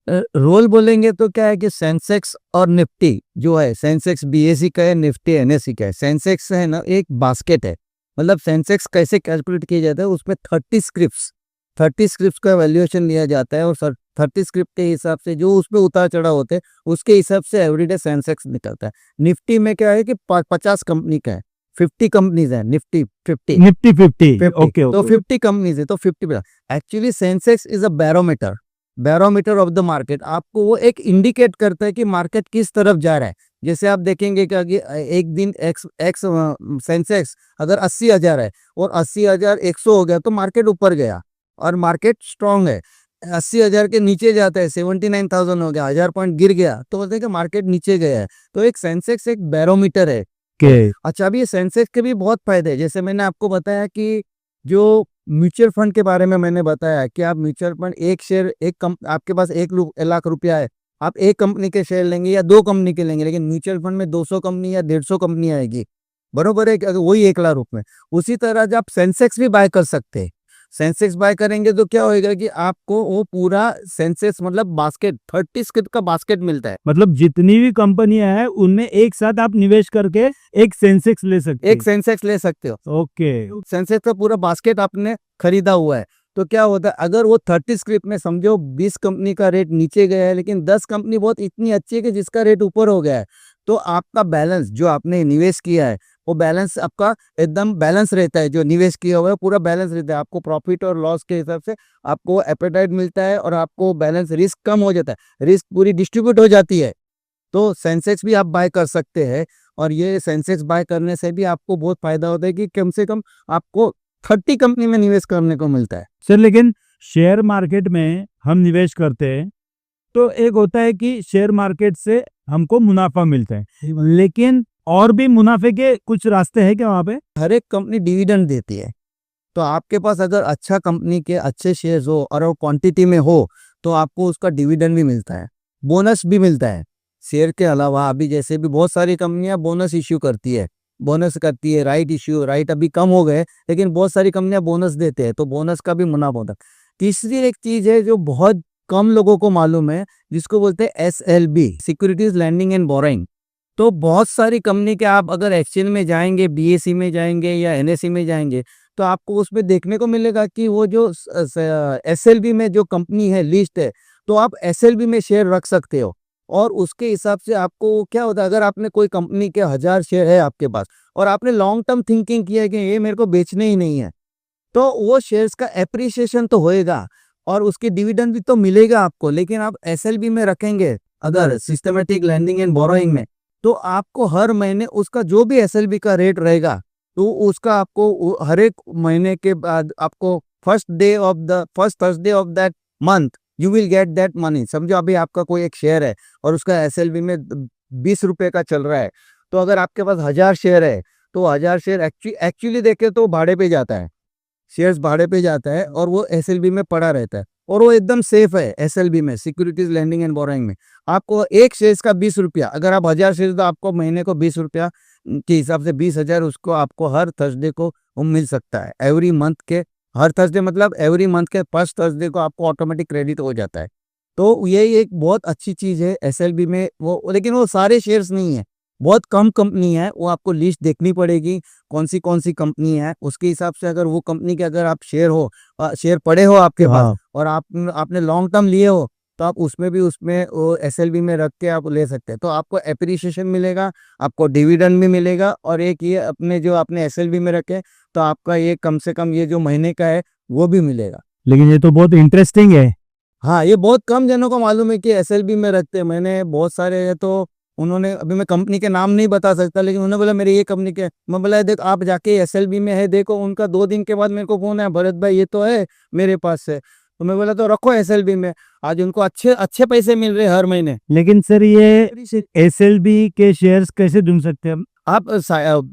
रोल बोलेंगे तो क्या है कि सेंसेक्स और निफ्टी जो है, सेंसेक्स बीएसई का है, निफ्टी एनएसई का है। सेंसेक्स है ना एक बास्केट है, मतलब सेंसेक्स कैसे कैलकुलेट किया जाता है, उसमें 30 स्क्रिप्ट्स 30 स्क्रिप्ट का वैल्यूएशन लिया जाता है और 30 स्क्रिप्ट के हिसाब से जो उसमें उतार चढ़ाव होते हैं उसके हिसाब से एवरीडे सेंसेक्स निकलता है। निफ्टी में क्या है कि 50 कंपनी का है, 50 कंपनीज है, निफ्टी 50 निफ्टी 50 ओके तो ओके 50 कंपनीज है तो 50 actually Sensex is a barometer of the market. आपको वो एक इंडिकेट करता है कि मार्केट किस तरफ जा रहा है। जैसे आप देखेंगे कि एक दिन एक्स सेंसेक्स अगर 80,000 है और 80,100 हो गया तो मार्केट ऊपर गया और मार्केट स्ट्रांग है। 80,000 के नीचे जाता है, 79,000 हो गया, 1000 पॉइंट गिर गया तो बोलते हैं कि मार्केट नीचे गया है। तो एक सेंसेक्स एक बैरोमीटर है। के अच्छा, अभी ये सेंसेक्स के भी बहुत फायदे हैं। जैसे मैंने आपको बताया कि जो म्यूचुअल फंड के बारे में मैंने बताया कि आप म्यूचुअल फंड एक शेयर आपके पास 1 लाख रुपया है, आप एक कंपनी के शेयर लेंगे या 2 कंपनी के लेंगे, लेकिन म्यूचुअल फंड में 200 कंपनी या 150 कंपनी आएगी, बरोबर है? अगर वही 1 लाख रुपए में उसी तरह जब आप सेंसेक्स भी बाय कर सकते हैं। सेंसेक्स बाय करेंगे तो क्या होएगा कि आपको वो पूरा सेंसेक्स मतलब बास्केट 30 स्क्रिप्ट का बास्केट मिलता है। मतलब जितनी भी कंपनियां हैं उनमें एक साथ आप निवेश करके एक सेंसेक्स ले सकते एक सेंसेक्स ले सकते हो। ओके सेंसेक्स का पूरा बास्केट आपने खरीदा हुआ है तो क्या होता है, अगर वो 30 स्क्रिप्ट में समझो 20 कंपनी का रेट नीचे गया है लेकिन 10 कंपनी बहुत इतनी अच्छी है कि जिसका रेट ऊपर हो गया है, तो आपका बैलेंस जो आपने निवेश किया है वो बैलेंस आपका एकदम बैलेंस रहता है। जो निवेश किया हुआ है पूरा बैलेंस रहता है। आपको प्रॉफिट और लॉस के हिसाब से आपको एपेटाइट मिलता है और आपको बैलेंस रिस्क कम हो जाता है, रिस्क पूरी डिस्ट्रीब्यूट हो जाती है। तो सेंसेक्स भी आप बाय कर सकते हैं और ये सेंसेक्स बाय करने से भी आपको बहुत फायदा होता है कि कम से कम आपको 30 कंपनी में निवेश करने को मिलता है। सर लेकिन शेयर मार्केट में हम निवेश करते हैं तो एक होता है कि शेयर मार्केट से हमको मुनाफा मिलता है, लेकिन और भी मुनाफे के कुछ रास्ते हैं क्या वहाँ पे? हर एक कंपनी डिविडेंड देती है, तो आपके पास अगर अच्छा कंपनी के अच्छे शेयर्स हो और वो क्वांटिटी में हो तो आपको उसका डिविडेंड भी मिलता है, बोनस भी मिलता है। शेयर के अलावा अभी जैसे भी बहुत सारी कंपनियां बोनस इश्यू करती है, राइट अभी कम हो गए लेकिन बहुत सारी कंपनियां बोनस देते हैं तो बोनस का भी मुनाफा होता है। तीसरी एक चीज है जो बहुत कम लोगों को मालूम है, जिसको बोलते हैं SLB, securities lending and borrowing. तो बहुत सारी कंपनी के आप अगर एक्सचेंज में जाएंगे, BSE में जाएंगे या NSE में जाएंगे तो आपको उसमें देखने को मिलेगा कि वो जो SLB में जो कंपनी है लिस्ट है तो आप SLB में शेयर रख सकते हो और उसके हिसाब से आपको क्या होता है, अगर आपने कोई कंपनी के 1000 शेयर है आपके पास और आपने लॉन्ग टर्म थिंकिंग किया है कि ये मेरे को बेचने ही नहीं है, तो वो शेयर्स का एप्रिसिएशन तो होएगा और उसकी डिविडेंड भी तो मिलेगा आपको। लेकिन आप SLB में रखेंगे अगर सिस्टमेटिक लैंडिंग एंड बोरोइंग में, तो आपको हर महीने उसका जो भी SLB का रेट रहेगा तो उसका आपको हर एक महीने के बाद आपको first Thursday of that month you will get that money. समझो अभी आपका कोई एक शेयर है और उसका SLB में 20 रुपए का चल रहा है, तो अगर आपके पास 1000 शेयर है तो 1000 शेयर एक्चुअली देखे तो भाड़े पे जाता है, शेयर्स भाड़े पे जाता है और वो SLB में पड़ा रहता है और वो एकदम सेफ है। SLB में सिक्योरिटीज लैंडिंग एंड बोरोइंग में आपको एक शेयर का 20 रुपया, अगर आप 1000 शेयर तो आपको महीने को 20 रुपया के हिसाब से 20,000 उसको आपको हर थर्सडे को वो मिल सकता है। एवरी मंथ के हर थर्सडे मतलब एवरी मंथ के फर्स्ट थर्सडे को आपको ऑटोमेटिक क्रेडिट हो जाता है। तो ये एक बहुत अच्छी चीज है SLB में वो, लेकिन वो सारे शेयर्स नहीं है, बहुत कम कंपनी है। वो आपको लिस्ट देखनी पड़ेगी कौन सी कंपनी है, उसके हिसाब से अगर वो कंपनी के अगर आप शेयर पड़े हो आपके पास और आपने लॉन्ग टर्म लिए हो तो आप उसमें वो SLB में रख के आप ले सकते हैं। तो आपको एप्रिसिएशन मिलेगा, आपको डिविडेंड भी मिलेगा और एक ये अपने जो आपने SLB में रखे तो आपका ये कम से कम ये जो महीने का है वो भी मिलेगा। लेकिन ये तो बहुत इंटरेस्टिंग है। हाँ, ये बहुत कम जनों को मालूम है कि SLB में रखते हैं। मैंने बहुत सारे है तो उन्होंने, अभी मैं कंपनी के नाम नहीं बता सकता, लेकिन उन्होंने बोला मेरे ये कंपनी के, मैं बोला देख आप जाके SLB में है देखो। उनका 2 दिन के बाद मेरे को फोन है, भरत भाई ये तो है मेरे पास से। तो मैं बोला तो रखो SLB में, आज उनको अच्छे पैसे मिल रहे हर महीने। लेकिन सर ये SLB के शेयर्स कैसे ढूंढ सकते हैं हम? आप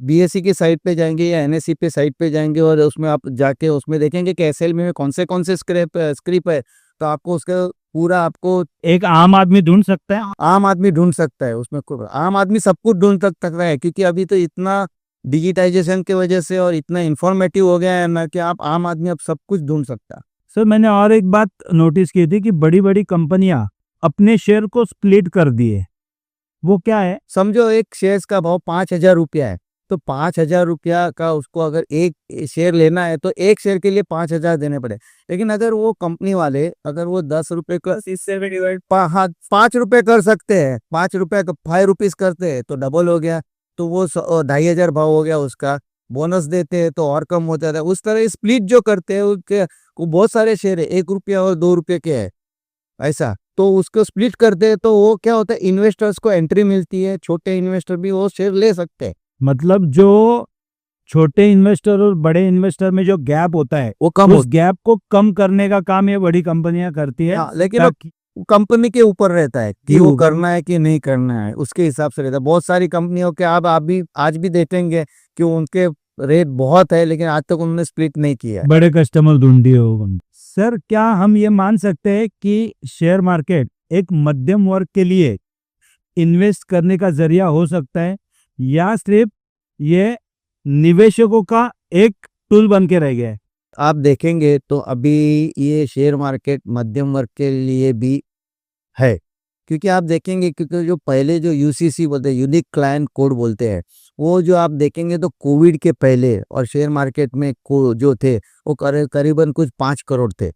BSE की साइट पे जाएंगे या NSE पे साइट पे जाएंगे और उसमें आप जाके उसमें देखेंगे कि SLB में कौन से स्क्रिप है, तो आपको उसका पूरा आपको एक आम आदमी ढूंढ सकता है? आम आदमी ढूंढ सकता है उसमें, आम आदमी सब कुछ ढूंढ सकता है क्योंकि अभी तो इतना डिजिटाइजेशन की वजह से और इतना इंफॉर्मेटिव हो गया है ना कि आप आम आदमी अब सब कुछ ढूंढ सकता है। सर मैंने और एक बात नोटिस की थी कि बड़ी बड़ी कंपनियां अपने शेयर को स्प्लिट कर दिए, वो क्या है? समझो एक शेयर्स का भाव 5,000 रुपया है तो 5,000 रुपया का उसको अगर एक शेयर लेना है तो एक शेयर के लिए 5,000 देने पड़े। लेकिन अगर वो कंपनी वाले अगर वो 10 रुपए का इससे भी डिवाइड 5 रुपए कर सकते हैं, 5 रुपए का 5 रुपीज करते हैं तो डबल हो गया। तो वो 2,500 भाव हो गया उसका। बोनस देते हैं तो और कम हो जाता है। उस तरह स्प्लिट जो करते हैं उसके बहुत सारे शेयर है, 1 रुपया और 2 रुपये के है ऐसा। तो उसको स्प्लिट करते हैं तो वो क्या होता है, इन्वेस्टर्स को एंट्री मिलती है, छोटे इन्वेस्टर भी वो शेयर ले सकते हैं। मतलब जो छोटे इन्वेस्टर और बड़े इन्वेस्टर में जो गैप होता है, वो कम उस गैप को कम करने का काम ये बड़ी कंपनियां करती है। हाँ, लेकिन वो कंपनी के ऊपर रहता है कि वो करना है कि नहीं करना है, उसके हिसाब से रहता है। बहुत सारी कंपनियों के आप भी आज भी देखेंगे कि उनके रेट बहुत है, लेकिन आज तक उन्होंने स्प्लिट नहीं किया है। बड़े कस्टमर ढूंढिए होगा। सर, क्या हम ये मान सकते हैं कि शेयर मार्केट एक मध्यम वर्ग के लिए इन्वेस्ट करने का जरिया हो सकता है, या सिर्फ ये निवेशकों का एक टूल बन के रह गया है? आप देखेंगे तो अभी ये शेयर मार्केट मध्यम वर्ग के लिए भी है, क्योंकि आप देखेंगे क्योंकि जो पहले जो यूसीसी बोलते हैं, यूनिक क्लाइंट कोड बोलते हैं, वो जो आप देखेंगे तो कोविड के पहले और शेयर मार्केट में जो थे वो करीबन कुछ 5 करोड़ थे।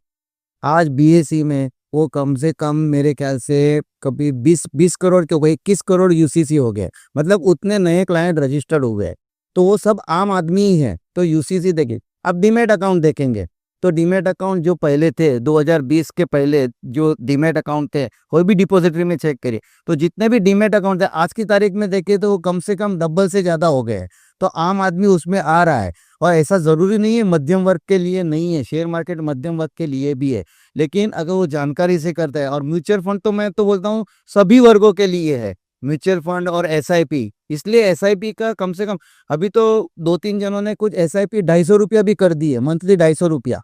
आज बीएसई में वो कम से कम मेरे ख्याल से कभी 20 करोड़ के 21 करोड़ यूसीसी हो गए। मतलब उतने नए क्लाइंट रजिस्टर्ड हुए। तो वो सब आम आदमी ही है। तो यूसीसी देखिए, अब डीमैट अकाउंट देखेंगे तो डीमैट अकाउंट जो पहले थे 2020 के पहले जो डीमैट अकाउंट थे, कोई भी डिपॉजिटरी में चेक करिए तो जितने भी डीमैट अकाउंट थे आज की तारीख में देखे तो वो कम से कम डबल से ज्यादा हो गए। तो आम आदमी उसमें आ रहा है। और ऐसा जरूरी नहीं है मध्यम वर्ग के लिए नहीं है, शेयर मार्केट मध्यम वर्ग के लिए भी है। लेकिन अगर वो जानकारी से करता है, और म्यूचुअल फंड तो मैं तो बोलता हूँ सभी वर्गों के लिए है, म्यूचुअल फंड और एसआईपी। इसलिए एसआईपी का कम से कम अभी तो 2-3 जनों ने कुछ एसआईपी 250 रुपया भी कर दी है, मंथली 250 रुपया।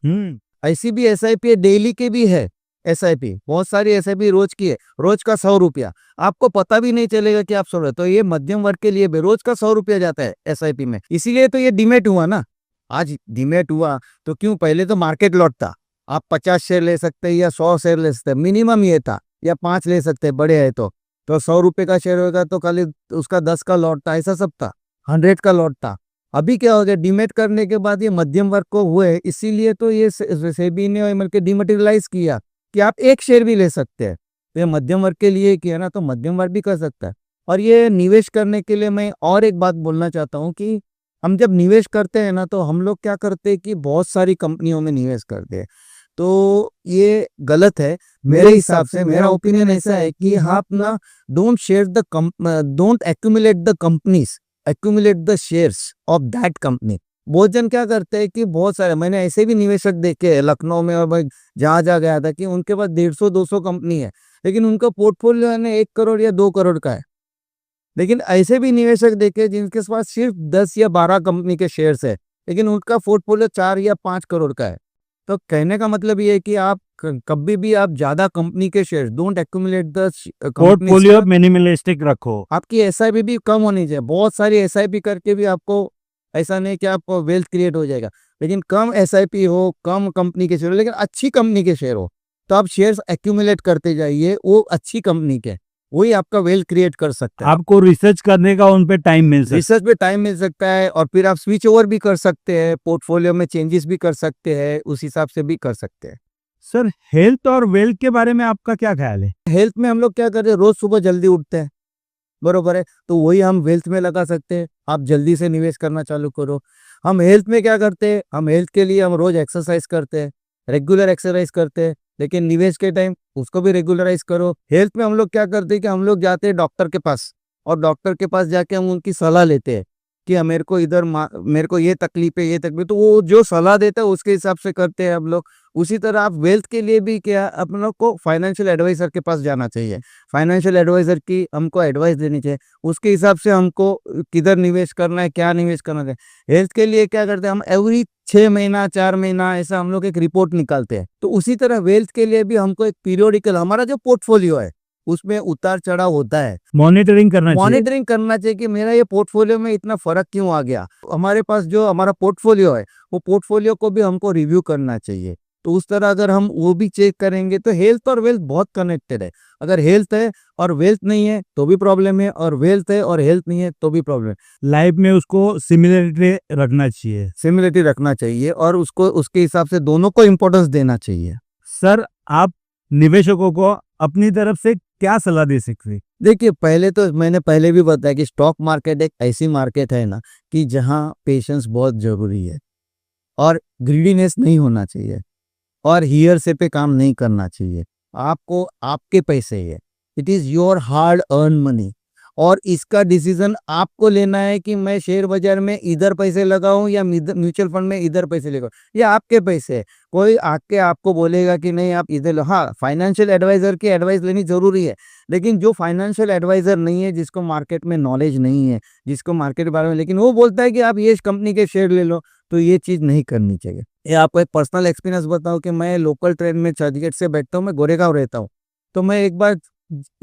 ऐसी भी एसआईपी डेली के भी है। एसआईपी बहुत सारी एसआईपी रोज की है, रोज का 100 रुपया, आपको पता भी नहीं चलेगा कि आप 100। तो ये मध्यम वर्ग के लिए भी रोज का 100 रुपया जाता है एसआईपी में। इसीलिए तो ये डीमैट हुआ ना। आज डीमैट हुआ तो क्यों, पहले तो मार्केट लॉट था, आप 50 शेयर ले सकते हैं या 100 शेयर ले सकते हैं, मिनिमम ये था, या 5 ले सकते हैं बड़े है तो 100 रुपए का शेयर होगा तो खाली उसका 10 का लॉट था, ऐसा सब था, 100 का लॉट था। अभी क्या हो गया, डीमैट करने के बाद ये मध्यम वर्ग को हुए, इसीलिए तो ये सेबी ने मिलकर डीमैटेरियलाइज किया कि आप एक शेयर भी ले सकते हैं। तो ये मध्यम वर्ग के लिए किया ना, तो मध्यम वर्ग भी कर सकता है। और ये निवेश करने के लिए मैं और एक बात बोलना चाहता हूँ कि हम जब निवेश करते हैं ना, तो हम लोग क्या करते हैं कि बहुत सारी कंपनियों में निवेश करते हैं। तो ये गलत है मेरे हिसाब से। मेरा ओपिनियन ऐसा है कि आप ना don't accumulate the companies, accumulate the shares of that company. बहुत जन क्या करते हैं कि बहुत सारे, मैंने ऐसे भी निवेशक देखे हैं लखनऊ में, और मैं जहाँ गया था कि उनके पास 150-200 कंपनी है, लेकिन उनका पोर्टफोलियो है 1 करोड़ या 2 करोड़ का है। लेकिन ऐसे भी निवेशक देखे जिनके पास सिर्फ 10 या 12 कंपनी के शेयर्स है, लेकिन उनका पोर्टफोलियो 4 या 5 करोड़ का है। तो कहने का मतलब ये है कि आप कभी भी आप ज्यादा कंपनी के share, don't accumulate the portfolio minimalistic रखो। आपकी एसआईपी भी कम होनी चाहिए। बहुत सारी एसआईपी करके भी आपको ऐसा नहीं कि आपको वेल्थ क्रिएट हो जाएगा, लेकिन कम एसआईपी हो, कम कंपनी के शेयर हो, लेकिन अच्छी कंपनी के शेयर हो, तो आप शेयर्स एक्यूमुलेट करते जाइए, वो अच्छी कंपनी के, वही आपका वेल्थ क्रिएट कर सकता है। आपको रिसर्च करने का उन पे टाइम मिल सकता है। रिसर्च पे टाइम मिल सकता है, और फिर आप स्विच ओवर भी कर सकते हैं, पोर्टफोलियो में चेंजेस भी कर सकते हैं, उस हिसाब से भी कर सकते हैं। सर, हेल्थ और वेल्थ के बारे में आपका क्या ख्याल है? हेल्थ में हम लोग क्या करते हैं, रोज सुबह जल्दी उठते हैं, बरोबर है, तो वही हम वेल्थ में लगा सकते हैं। आप जल्दी से निवेश करना चालू करो। हम हेल्थ में क्या करते हैं, हम हेल्थ के लिए हम रोज एक्सरसाइज करते हैं, रेगुलर एक्सरसाइज करते हैं, लेकिन निवेश के टाइम उसको भी रेगुलराइज करो। हेल्थ में हम लोग क्या करते हैं कि हम लोग जाते हैं डॉक्टर के पास, और डॉक्टर के पास जाके हम उनकी सलाह लेते हैं कि मेरे को मेरे को ये तकलीफ है, ये तकलीफ, तो वो जो सलाह देता है उसके हिसाब से करते हैं हम लोग। उसी तरह आप वेल्थ के लिए भी क्या, अपन लोग को फाइनेंशियल एडवाइजर के पास जाना चाहिए। फाइनेंशियल एडवाइजर की हमको एडवाइस देनी चाहिए, उसके हिसाब से हमको किधर निवेश करना है, क्या निवेश करना है। हेल्थ के लिए क्या करते हैं हम, एवरी 6 महीना 4 महीना ऐसा हम लोग एक रिपोर्ट निकालते हैं। तो उसी तरह वेल्थ के लिए भी हमको एक पीरियोडिकल, हमारा जो पोर्टफोलियो है उसमें उतार चढ़ाव होता है, मॉनिटरिंग करना चाहिए। मॉनिटरिंग करना चाहिए कि मेरा ये पोर्टफोलियो में इतना फर्क क्यों आ गया। हमारे पास जो हमारा पोर्टफोलियो है, वो पोर्टफोलियो को भी हमको रिव्यू करना चाहिए। तो उस तरह अगर हम वो भी चेक करेंगे तो हेल्थ और वेल्थ बहुत कनेक्टेड है। अगर हेल्थ है और वेल्थ नहीं है तो भी प्रॉब्लम है, और वेल्थ है और हेल्थ नहीं है तो भी प्रॉब्लम है। लाइफ में उसको सिमिलरिटी रखना चाहिए। सिमिलरिटी रखना चाहिए और उसको उसके हिसाब से दोनों को इम्पोर्टेंस देना चाहिए। सर, आप निवेशकों को अपनी तरफ से क्या सलाह दे सकते हैं? देखिए, पहले तो मैंने पहले भी बताया कि स्टॉक मार्केट एक ऐसी मार्केट है ना कि जहाँ पेशेंस बहुत ज़रूरी है और ग्रीडीनेस नहीं होना चाहिए और हियर-से पे काम नहीं करना चाहिए। आपको आपके पैसे है, it is your hard earn money और इसका डिसीज़न आपको लेना है कि मैं शेयर बाज़ार में इधर पैसे लगाऊँ या म्यूचुअल फंड में इधर पैसे लगाऊँ। ये आपके पैसे हैं। कोई आके आपको बोलेगा कि नहीं आप इधर लो। हाँ, फाइनेंशियल एडवाइज़र की एडवाइस लेनी ज़रूरी है, लेकिन जो फाइनेंशियल एडवाइज़र नहीं है, जिसको मार्केट में नॉलेज नहीं है, जिसको मार्केट के बारे में, लेकिन वो बोलता है कि आप ये कंपनी के शेयर ले लो, तो ये चीज़ नहीं करनी चाहिए। ये आपको एक पर्सनल एक्सपीरियंस बताऊँ कि मैं लोकल ट्रेन में चर्चगेट से बैठता हूँ, मैं गोरेगाँव रहता हूँ। तो मैं एक बार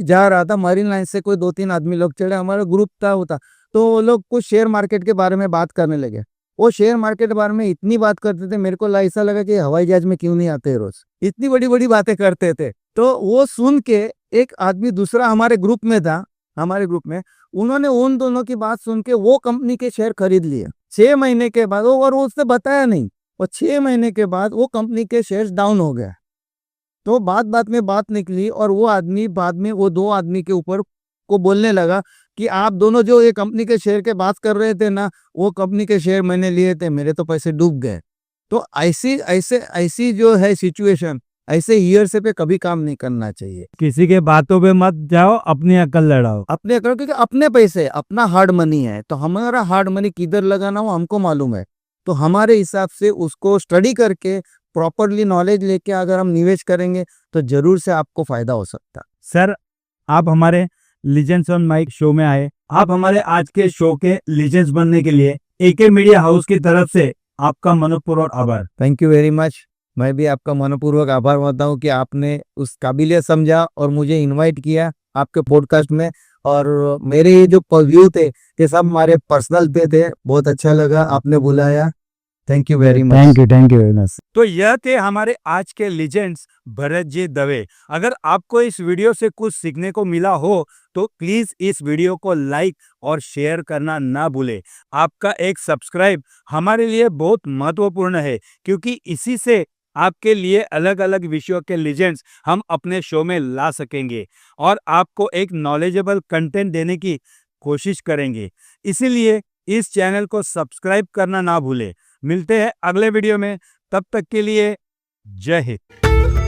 जा रहा था, मरीन लाइन से कोई 2-3 आदमी लोग चढ़े, हमारा ग्रुप था होता, तो वो लोग कुछ शेयर मार्केट के बारे में बात करने लगे। वो शेयर मार्केट के बारे में इतनी बात करते थे, मेरे को ऐसा लगा कि हवाई जहाज में क्यों नहीं आते रोज़? इतनी बड़ी-बड़ी बातें करते थे। तो वो सुन के एक आदमी दूसरा हमारे ग्रुप में था, हमारे ग्रुप में, उन्होंने उन दोनों की बात सुन के वो कंपनी के शेयर खरीद लिए। 6 महीने के बाद वो, और वो उसने बताया नहीं, और 6 महीने के बाद वो कंपनी के शेयर्स डाउन हो गए। तो बात-बात में बात निकली और वो आदमी बाद में वो 2 आदमी के ऊपर को बोलने लगा कि आप दोनों जो ये कंपनी के शेयर के बात कर रहे थे ना, वो कंपनी के शेयर मैंने लिए थे, मेरे तो पैसे डूब गए। तो ऐसी जो है सिचुएशन, ऐसे हियर-से पे कभी काम नहीं करना चाहिए। किसी के बातों पे मत जाओ, अपनी अकल लड़ाओ। अपने करो, क्योंकि अपने पैसे, अपना हार्ड मनी है, तो हमारा हार्ड मनी किधर लगाना वो हमको मालूम है। तो हमारे हिसाब से उसको स्टडी करके, प्रॉपर्ली नॉलेज लेके अगर हम निवेश करेंगे, तो ज़रूर से आपको फ़ायदा हो सकता है। सर, आप हमारे लीजेंड्स ऑन माइक शो में आए। आप हमारे आज के शो के लीजेंड्स बनने के लिए एके मीडिया हाउस की तरफ से आपका मनपूर्वक आभार। Thank you very much. मैं भी आपका मनपूर्वक आभार मानता हूँ कि आपने उस काबिलियत समझा और मुझे इनवाइट किया आपके पॉडकास्ट में, और मेरे ये जो व्यू थे, ये सब हमारे पर्सनल पे थे। बहुत अच्छा लगा आपने बुलाया। Thank you very much. Thank you very much. तो यह थे हमारे आज के लीजेंड्स भरत जी दवे। अगर आपको इस वीडियो से कुछ सीखने को मिला हो तो प्लीज इस वीडियो को लाइक और शेयर करना ना भूलें। आपका एक सब्सक्राइब हमारे लिए बहुत महत्वपूर्ण है, क्योंकि इसी से आपके लिए अलग अलग विषयों के लीजेंड्स हम अपने शो में ला सकेंगे और आपको एक नॉलेजेबल कंटेंट देने की कोशिश करेंगे। इसीलिए इस चैनल को सब्सक्राइब करना ना भूलें। मिलते हैं अगले वीडियो में, तब तक के लिए जय हिंद।